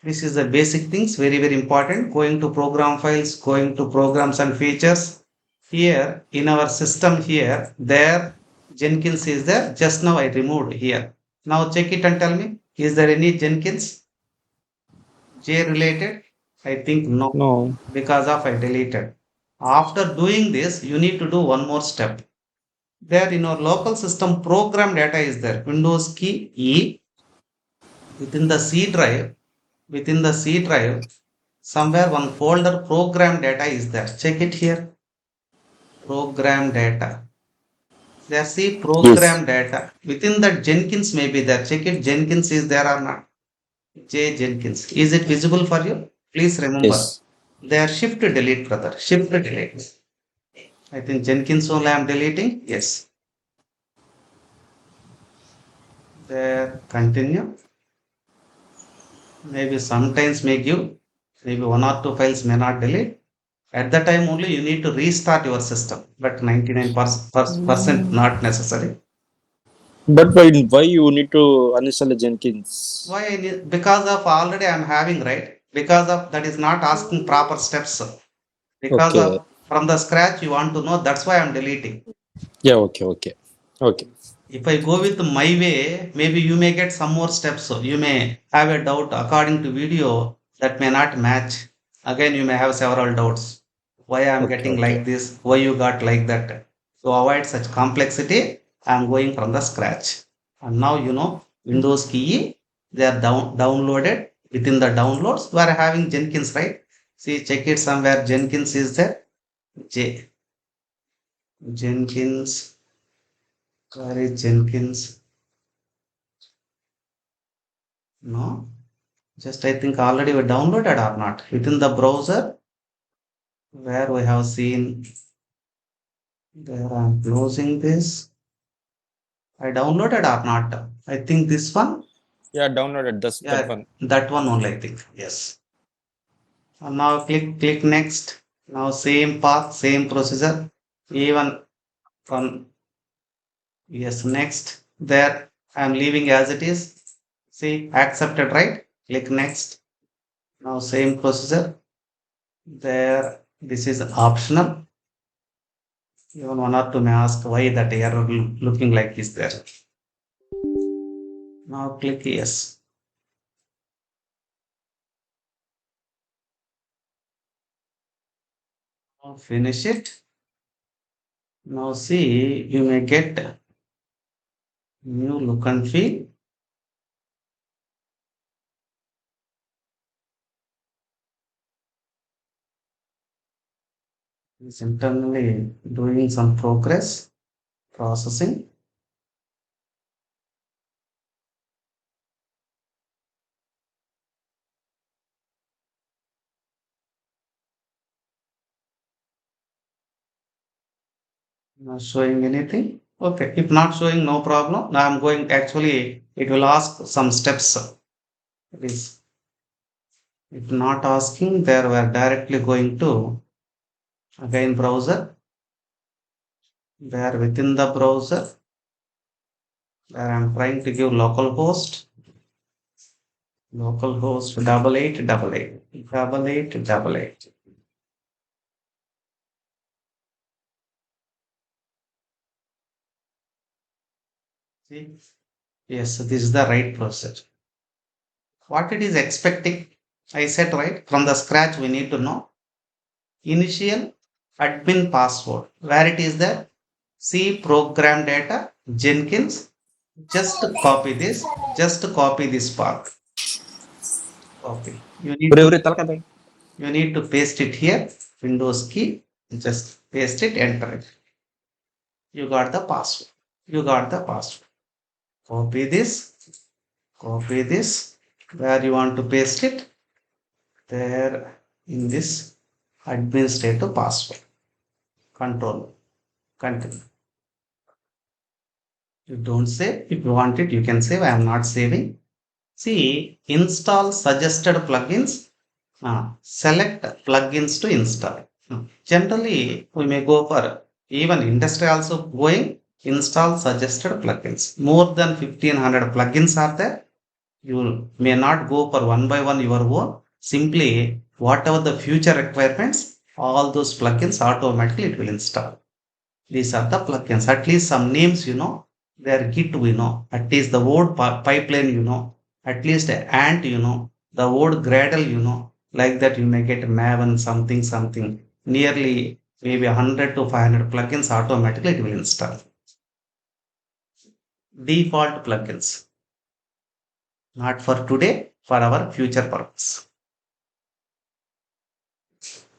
This is the basic things, very, very important. Going to program files, going to programs and features. Here in our system here, there Jenkins is there. Just now I removed here. Now check it and tell me, is there any Jenkins J related? I think no, No. because of I deleted. After doing this, you need to do one more step. There in our local system, program data is there. Windows key E within the C drive. Within the C drive, somewhere one folder program data is there. Check it here. Program data. There see Yes, program data. Within that Jenkins may be there. Check it. Jenkins is there or not. J Jenkins. Is it visible for you? Please remember. yes. There shift delete, brother. Shift delete. I think Jenkins only I am deleting. Yes. There continue. Maybe sometimes may give. Maybe one or two files may not delete. At that time only you need to restart your system, but 99% not necessary. But why you need to uninstall the Jenkins? Why I need? Because of already I'm having, right? Because of that is not asking proper steps. Because Okay. of from the scratch you want to know. That's why I'm deleting. Yeah, okay, okay. Okay. If I go with my way, maybe you may get some more steps. So you may have a doubt according to video that may not match. Again, you may have several doubts. Why I'm Okay, getting okay. like this? Why you got like that? To avoid such complexity, I'm going from the scratch. And now you know Windows key, they are downloaded. Within the downloads, we are having Jenkins, right? See, check it somewhere. Jenkins is there. J Jenkins. Where is Jenkins? No. Just I think already we downloaded or not. Within the browser where we have seen there I'm closing this. I downloaded or not. I think this one. Yeah, downloaded that Yeah, one. that one only I think. Yes. And now click next. Now same path, same procedure. Even from yes, next. There I'm leaving as it is. See, accepted, right? Click next. Now same procedure. There this is optional. Even one or two may ask why that error looking like is there. Now click yes. Now finish it. Now see, you may get new look and feel. It's internally doing some progress, processing. Not showing anything. Okay, if not showing, no problem. Now I'm going, actually, it will ask some steps. It is, if not asking, there we're directly going to again browser. There within the browser, where I'm trying to give localhost 8888. See, yes, this is the right process. What it is expecting, I said right from the scratch, we need to know initial admin password. Where it is there? See program data, Jenkins. Just copy this part. Copy. Bravery talkada. You need to paste it here. Windows key. Just paste it, enter it. You got the password. You got the password. Copy this. Copy this. Where you want to paste it? There in this administrative password. Control. Continue. You don't save. If you want it, you can save. I am not saving. See, install suggested plugins. Select plugins to install. Generally, we may go for even industry also going install suggested plugins. More than 1500 plugins are there. You may not go for one by one your own. Simply, whatever the future requirements, all those plugins automatically it will install. These are the plugins. At least some names you know. Their Git we know. At least the word pipeline you know. At least ant you know. The word Gradle you know. Like that you may get Maven something something. Nearly maybe 100 to 500 plugins automatically it will install. Default plugins. Not for today, for our future purpose.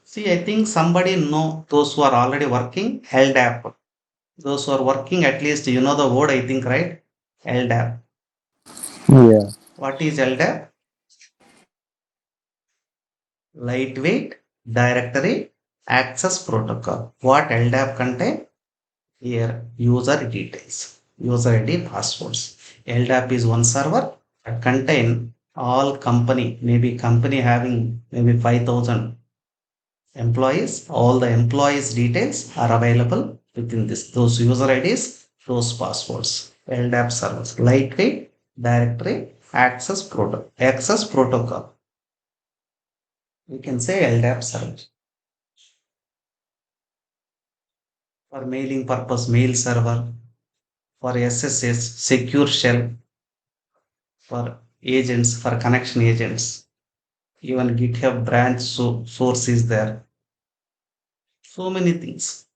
See, I think somebody know those who are already working LDAP. Those who are working, at least you know the word, I think, right? LDAP. Yeah. What is LDAP? Lightweight Directory Access Protocol. What LDAP contain? Here, user details, user ID, passwords. LDAP is one server that contain all company, maybe company having maybe 5,000 employees. All the employees details are available within this. Those user IDs, those passwords. LDAP servers. Lightweight Directory Access Protocol. We can say LDAP server. For mailing purpose, mail server. For SSH, secure shell. For agents, for connection agents. Even GitHub branch source is there. So many things.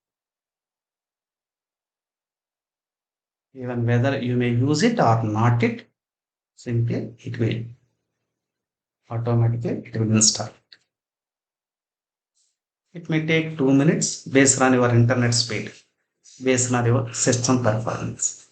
Even whether you may use it or not it, simply it will automatically it will install. It may take 2 minutes based on your internet speed, based on your system performance.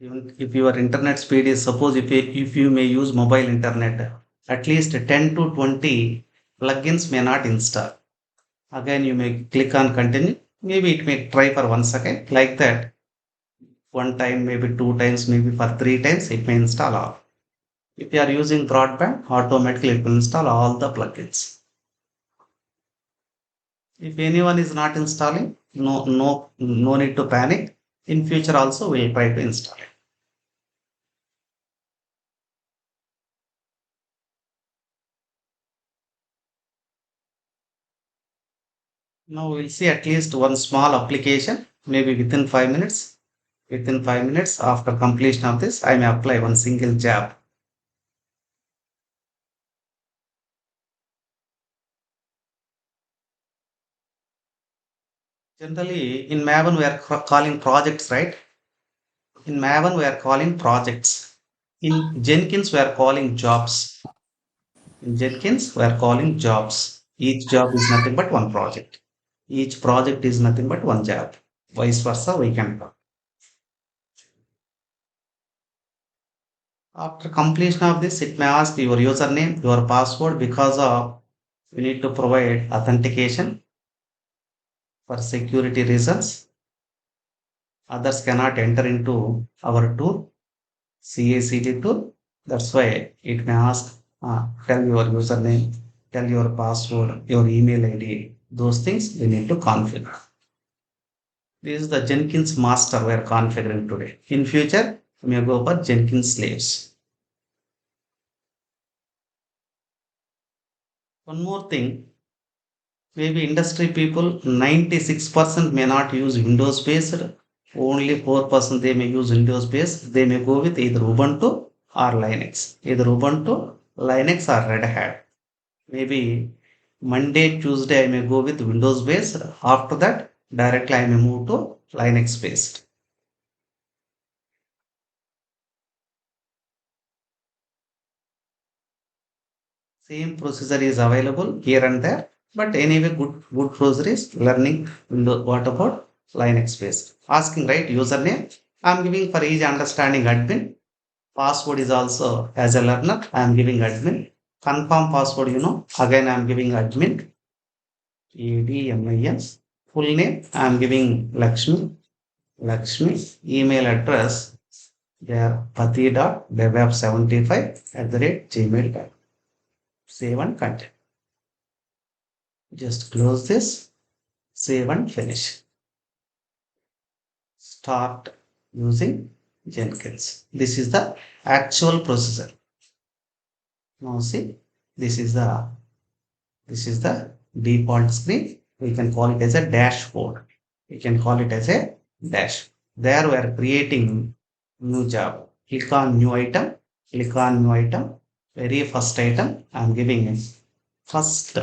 Even if your internet speed is, suppose if you may use mobile internet, at least 10 to 20 plugins may not install. Again, you may click on continue. Maybe it may try for 1 second, like that. One time, maybe two times, maybe for three times, it may install all. If you are using broadband, automatically it will install all the plugins. If anyone is not installing, no need to panic. In future also we'll try to install it. Now we'll see at least one small application, maybe within 5 minutes. Within 5 minutes after completion of this, I may apply one single job. Generally, in Maven, we are calling projects, right? In Maven, we are calling projects. In Jenkins, we are calling jobs. In Jenkins, we are calling jobs. Each job is nothing but one project. Each project is nothing but one job. Vice versa, we can talk. After completion of this, it may ask your username, your password because of we need to provide authentication for security reasons. Others cannot enter into our tool, CACD tool. That's why it may ask, tell your username, tell your password, your email ID. Those things we need to configure. This is the Jenkins master we are configuring today. In future, we may go for Jenkins slaves. One more thing, maybe industry people 96% may not use Windows based, only 4% they may use Windows based. They may go with either Ubuntu or Linux, either Ubuntu, Linux, or Red Hat. Maybe Monday, Tuesday, I may go with Windows based. After that, directly I may move to Linux based. Same procedure is available here and there, but anyway, good procedure is learning Windows. What about Linux based? Asking right username. I'm giving for easy understanding admin. Password is also as a learner. I'm giving admin. Confirm password. Again I'm giving admin. ADMIN. Full name. I'm giving Lakshmi. Lakshmi. Email address. There pati.devap75 @gmail.com. Save and continue. Just close this, save and finish. Start using Jenkins. This is the actual procedure. Now see, this is the default screen. We can call it as a dashboard. We can call it as a dash. There we are creating new job. Click on new item. Click on new item. Very first item I'm giving is first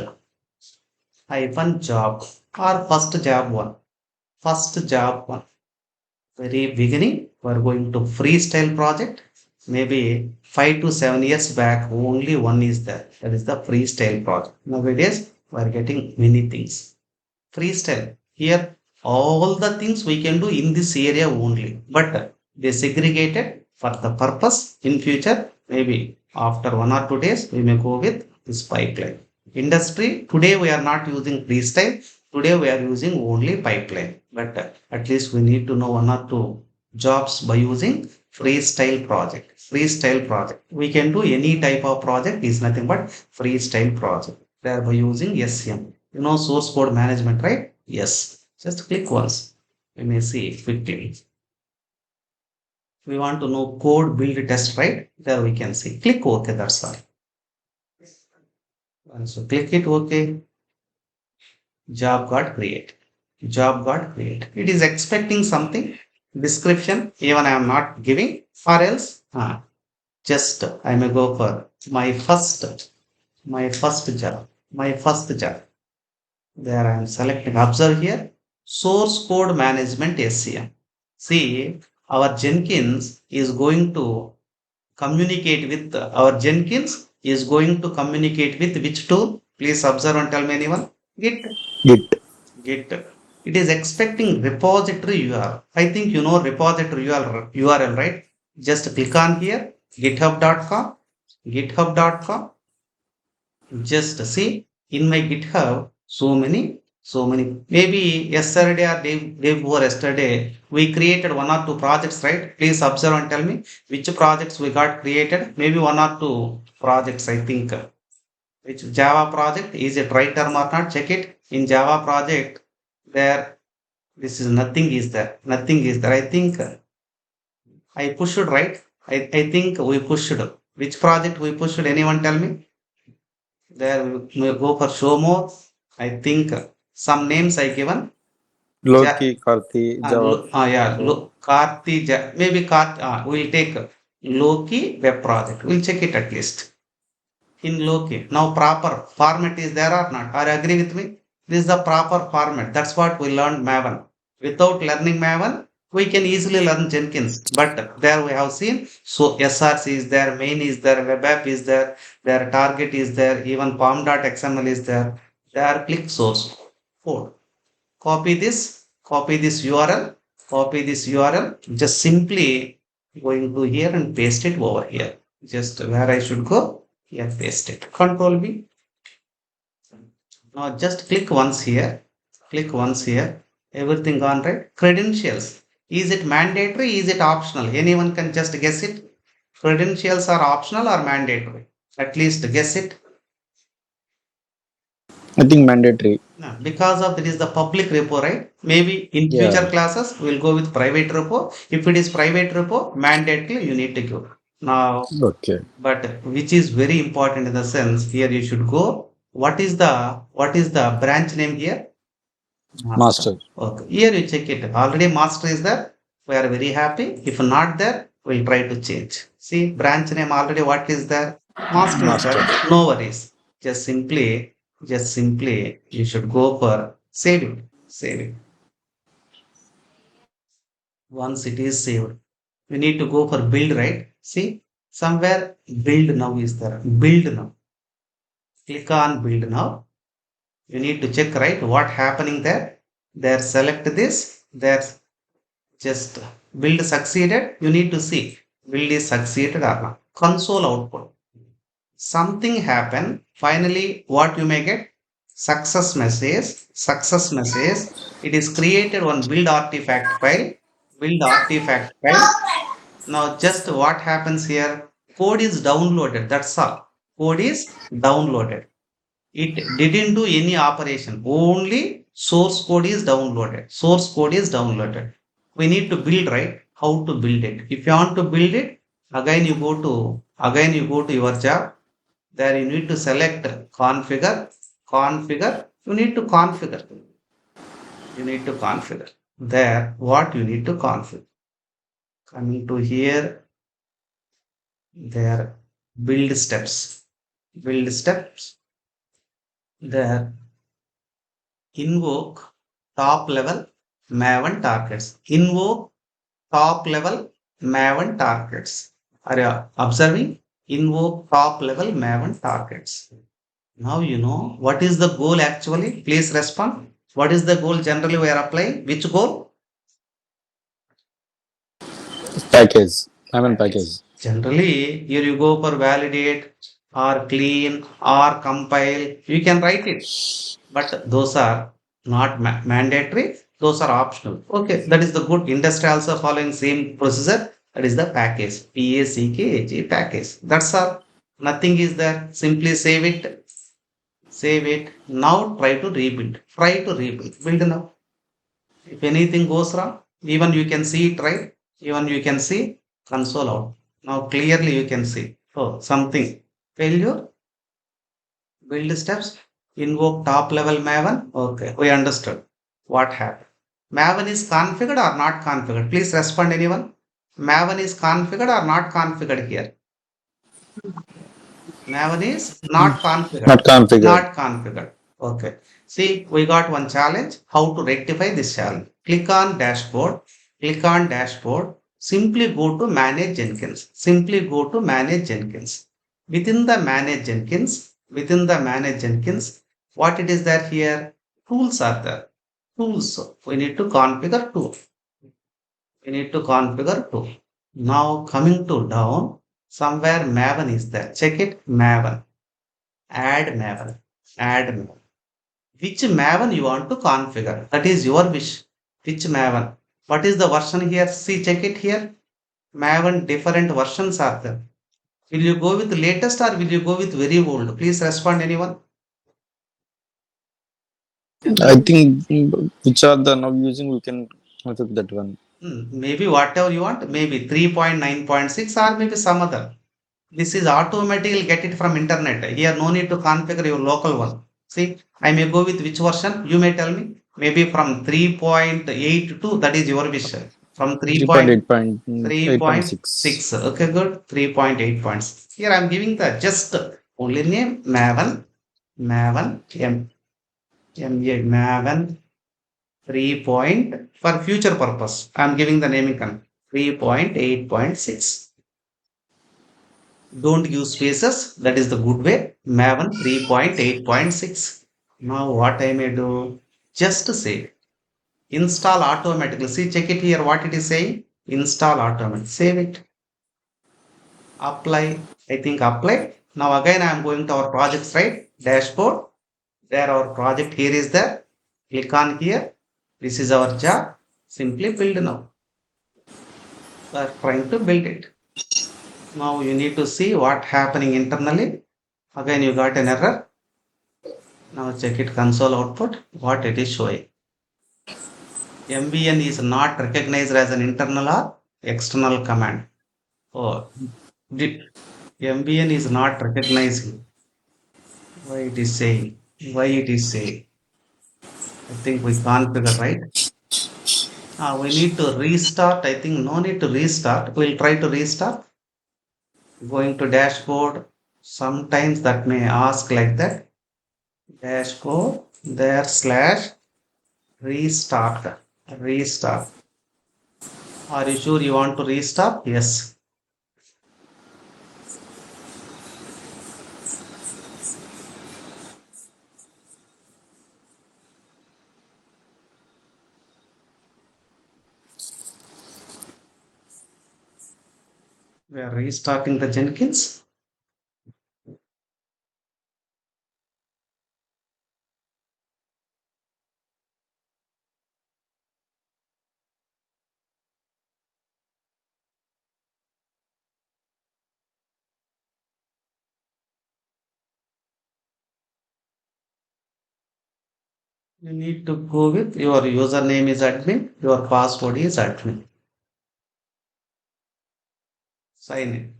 hyphen job or first job one. First job one. Very beginning, we're going to freestyle project. Maybe 5 to 7 years back, only one is there. That is the freestyle project. Nowadays, we're getting many things. Freestyle. Here, all the things we can do in this area only, but they segregated for the purpose in future. Maybe after 1 or 2 days, we may go with this pipeline. Industry, today we are not using freestyle. Today we are using only pipeline. But at least we need to know 1 or 2 jobs by using freestyle project. Freestyle project. We can do any type of project is nothing but freestyle project. Thereby using SCM. Source code management, right? Yes. Just click once. You may see it quickly. We want to know code build test, right? There we can see. Click OK. That's all. So click it OK. Job got created. Job got created. It is expecting something. Description. Even I am not giving. Or else, just I may go for my first job. My first job. There I am selecting. Observe here. Source code management SCM. See, our Jenkins is going to communicate with our Jenkins is going to communicate with which tool? Please observe and tell me anyone. Git. Git. Git. It is expecting repository URL. I think you know repository URL, right? Just click on here, github.com, github.com. Just see in my GitHub, so many. Maybe yesterday or day before yesterday, we created 1 or 2 projects, right? Please observe and tell me which projects we got created. Maybe 1 or 2 projects, I think. Which Java project is it right term or not? Check it in Java project. There, this is nothing is there. Nothing is there. I think I pushed right. I think we pushed. Which project we pushed? Anyone tell me? There we may go for show more. I think some names I given. Ja, Loki, Karthi, Java. yeah, Oh, Karthi, maybe we'll take Loki web project. We'll check it at least in Loki. Now proper format is there or not? Are you agree with me? This is the proper format. That's what we learned Maven. Without learning Maven, we can easily learn Jenkins. But there we have seen, so SRC is there, main is there, web app is there, their target is there, even pom.xml is there. There click source code. Copy this URL, copy this URL, just simply going to here and paste it over here. Just where I should go, here paste it. Control V. Now just click once here, click once here, everything gone right. Credentials. Is it mandatory? Is it optional? Anyone can just guess it. Credentials are optional or mandatory? At least guess it. I think mandatory. No, because of that is the public repo, right? Maybe in future Yeah. classes we'll go with private repo. If it is private repo, mandatory you need to go. Now, Okay. but which is very important in the sense here you should go. What is the branch name here? Master. Master. Okay. Here you check it. Already master is there. We are very happy. If not there, we'll try to change. See, branch name already what is there? Master is Master. there. No worries. Just simply, you should go for save it. Save it. Once it is saved, we need to go for build, right? See, somewhere build now is there. Build now. Click on build now. You need to check, right? What happening there? There select this. There's just build succeeded. You need to see build is succeeded or not. Console output. Something happened. Finally, what you may get? Success message. Success message. It is created one build artifact file. Build artifact file. Now, just what happens here? Code is downloaded. That's all. Code is downloaded. It didn't do any operation. Only source code is downloaded. Source code is downloaded. We need to build, right? How to build it? If you want to build it, again you go to your job. There you need to select configure. Configure. You need to configure. You need to configure. There, what you need to configure. Coming to here, there build steps. Build steps. There invoke top level Maven targets. Invoke top level Maven targets. Are you observing? Invoke top level Maven targets. Now you know what is the goal actually. Please respond. What is the goal generally we are applying? Which goal? Package. I'm in Package. package. Generally, here you go for validate or clean or compile. You can write it, but those are not mandatory. Those are optional. Okay, that is the good. Industry also following same procedure. That is the package. PACKAG package. That's all. Nothing is there. Simply save it. Save it. Now try to rebuild. Try to rebuild. Build now. If anything goes wrong, even you can see it, right? Even you can see console out. Now clearly you can see. Oh, something. Failure. Build steps. Invoke top level Maven. Okay, we understood what happened. Maven is configured or not configured? Please respond anyone. Maven is configured or not configured here? Maven is not configured. Not configured. Not configured. Okay. See, we got one challenge. How to rectify this challenge? Click on dashboard. Click on dashboard. Simply go to manage Jenkins. Simply go to manage Jenkins. Within the manage Jenkins, what it is that here? Tools are there. Tools. We need to configure tool. We need to configure tool. Now coming to down, somewhere Maven is there. Check it. Maven. Add Maven. Add Maven. Which Maven you want to configure? That is your wish. Which Maven? What is the version here? See, check it here. Maven different versions are there. Will you go with latest or will you go with very old? Please respond anyone. I think which are the now using we can with that one. Maybe whatever you want. Maybe 3.9.6 or maybe some other. This is automatically get it from internet. Here no need to configure your local one. See, I may go with which version? You may tell me. Maybe from 3.8 to that is your wish. From 3.8.8.6. 3.6. Okay, good. 3.8 points. Here I'm giving the just only name Maven. Maven M. Maven 3 point for future purpose. I'm giving the naming convention 3.8.6. Don't use spaces. That is the good way. Maven 3.8.6. Now what I may do? Just say install automatically. See, check it here. What it is saying? Install automatically. Save it. Apply. I think apply. Now again I am going to our projects, right? Dashboard. There our project here is there. Click on here. This is our job. Simply build now. We are trying to build it. Now you need to see what happening internally. Again you got an error. Now check it console output. What it is showing. MVN is not recognized as an internal or external command. Oh, did MVN is not recognizing. Why it is saying? Why it is saying? I think we configure, right? We need to restart. I think no need to restart. We'll try to restart. Going to dashboard. Sometimes that may ask like that. Dashboard there slash restart. Restart. Are you sure you want to restart? Yes. We are restarting the Jenkins. You need to go with your username is admin, your password is admin. Sign in.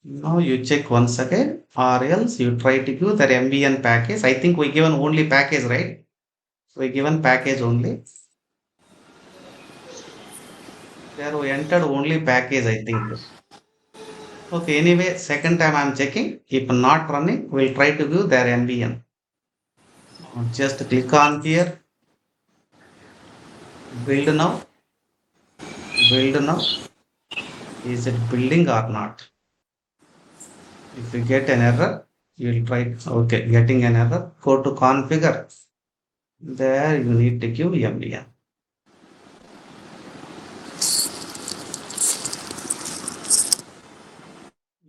Now you check once again, or else you try to give the MVN package. I think we given only package, right? We given package only. There we entered only package, I think. Okay, anyway, second time I'm checking. If not running, we'll try to give their MVN. Just click on here, build now, build now. Is it building or not? If you get an error, you'll try. Okay, getting an error. Go to configure. There you need to give MVN.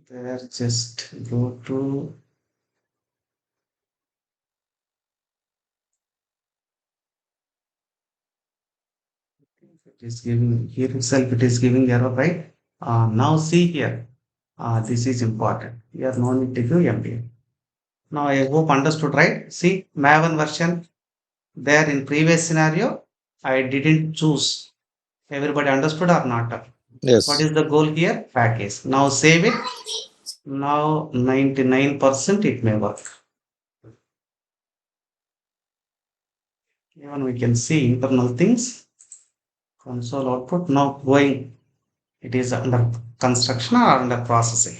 There just go to it is giving here itself. It is giving error, right? Now see here. This is important. Here no need to give MVN. Now I hope understood, right? See Maven version there in previous scenario. I didn't choose. Everybody understood or not? What Yes. is the goal here? Package. Now save it. Now 99% it may work. Even we can see internal things. Console output now going. It is under construction or under processing.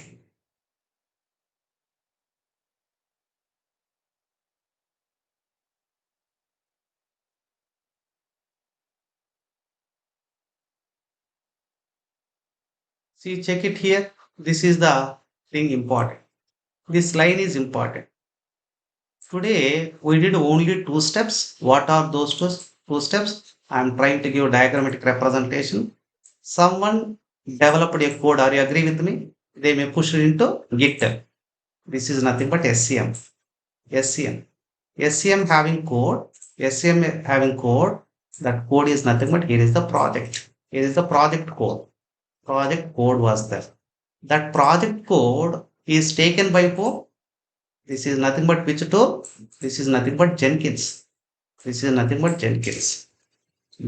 See, check it here. This is the thing important. This line is important. Today we did only two steps. What are those two steps? I am trying to give diagrammatic representation. Someone developed a code. Are you agree with me? They may push it into Git. This is nothing but SCM. SCM. SCM having code. SCM having code. That code is nothing but here is the project. Here is the project code. Project code was there. That project code is taken by who? This is nothing but which tool? This is nothing but Jenkins. This is nothing but Jenkins.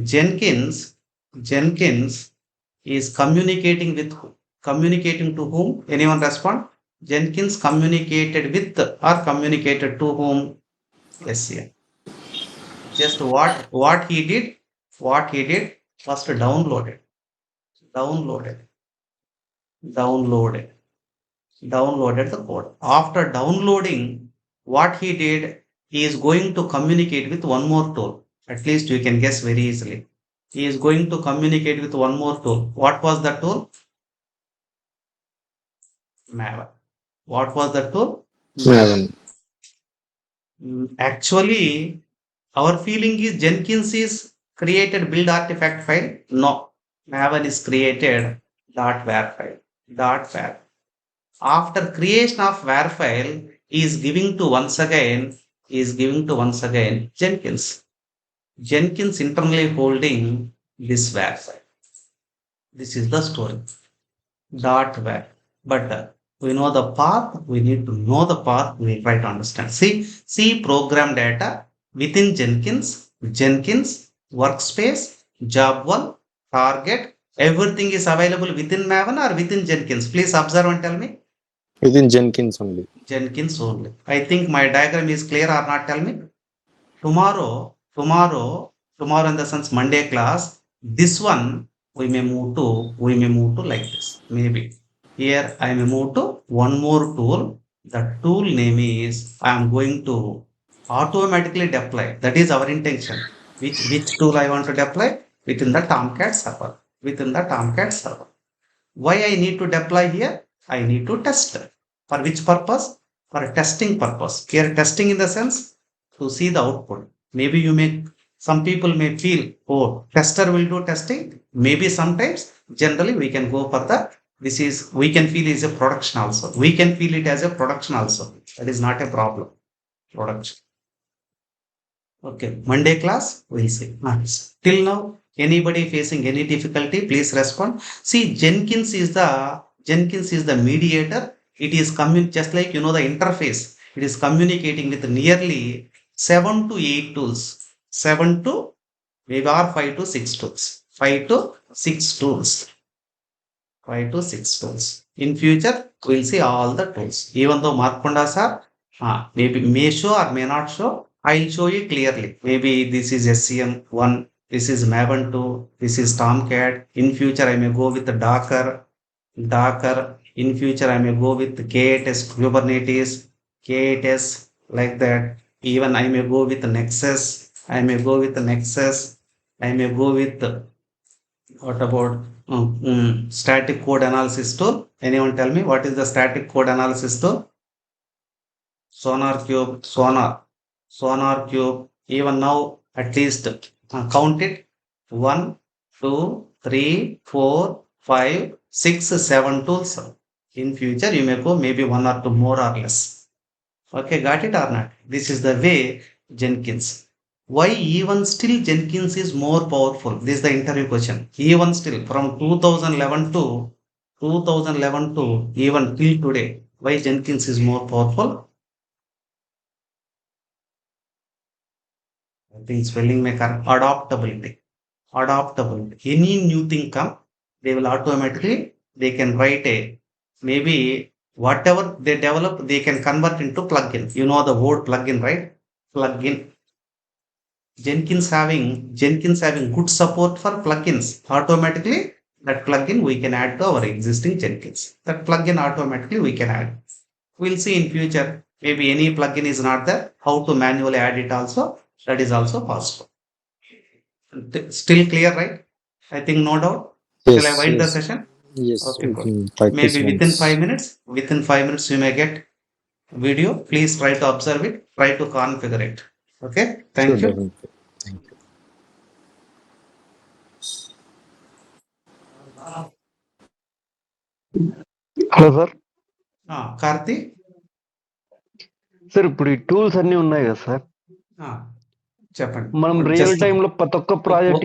Jenkins, Jenkins is communicating with communicating to whom? Anyone respond? Jenkins communicated with or communicated to whom? SCM. Just what he did? What he did? First downloaded, downloaded, downloaded, downloaded the code. After downloading, what he did? he is going to communicate with one more tool. At least you can guess very easily. He is going to communicate with one more tool. What was the tool? Maven. What was the tool? Maven. Actually, our feeling is Jenkins is created build artifact file. No, Maven is created .var file. .var. After creation of var file, is giving to once again Jenkins. Jenkins internally holding this var file. This is the story. .var. But we know the path. We need to know the path. We try to understand. See program data within Jenkins workspace, job one, target. Everything is available within Maven or within Jenkins. Please observe and tell me. Within Jenkins only. Jenkins only. I think my diagram is clear or not? Tell me. Tomorrow in the sense Monday class, this one we may move to like this. Maybe here I may move to one more tool. The tool name is I am going to automatically deploy. That is our intention. Which tool I want to deploy? Within the Tomcat server. Within the Tomcat server. Why I need to deploy here? I need to test. For which purpose? For a testing purpose. Here testing in the sense to see the output. Maybe some people may feel, oh, tester will do testing. Maybe sometimes, generally we can go for we can feel is a production also. We can feel it as a production also. That is not a problem. Production. Okay, Monday class, we'll see. Nice. Till now, anybody facing any difficulty, please respond. See, Jenkins is the mediator. It is just like the interface. It is communicating with nearly 7 to 8 tools. 7 to maybe or 5 to 6 tools. 5 to 6 tools. 5 to 6 tools. In future, we'll see all the tools. Even though Markunda sir, maybe may show or may not show, I'll show you clearly. Maybe this is SCM1, this is Maven 2, this is Tomcat. In future, I may go with the Docker. In future, I may go with the K8s, Kubernetes, K8s, like that. Even I may go with the Nexus. I may go with what about static code analysis tool? Anyone tell me what is the static code analysis tool? Sonar Cube, Sonar Cube. Even now, at least count it 1, 2, 3, 4, 5, 6, 7 tools. In future, you may go maybe one or two more or less. Okay, got it or not? This is the way Jenkins. Why even still Jenkins is more powerful? This is the interview question. Even still from 2011 to even till today, why Jenkins is more powerful? I think spelling maker adaptability. Adaptability. Any new thing come, they will automatically they can write maybe whatever they develop, they can convert into plugin. You know the word plugin, right? Plugin. Jenkins having good support for plugins. Automatically, that plugin we can add to our existing Jenkins. That plugin automatically we can add. We'll see in future. Maybe any plugin is not there. How to manually add it also. That is also possible. Still clear, right? I think no doubt. Shall I Yes, wind the yes, session? yes. Okay, We good. can practice Maybe within once. 5 minutes. Within 5 minutes, you may get video. Please try to observe it. Try to configure it. Okay. Sure, Thank you. definitely. Thank you. Hello sir. Karthi. Sir ఇప్పుడు ఈ tools అన్నీ ఉన్నాయి కదా sir, చెప్పండి మనం real just టైంలో ప్రతి ఒక్క ప్రాజెక్ట్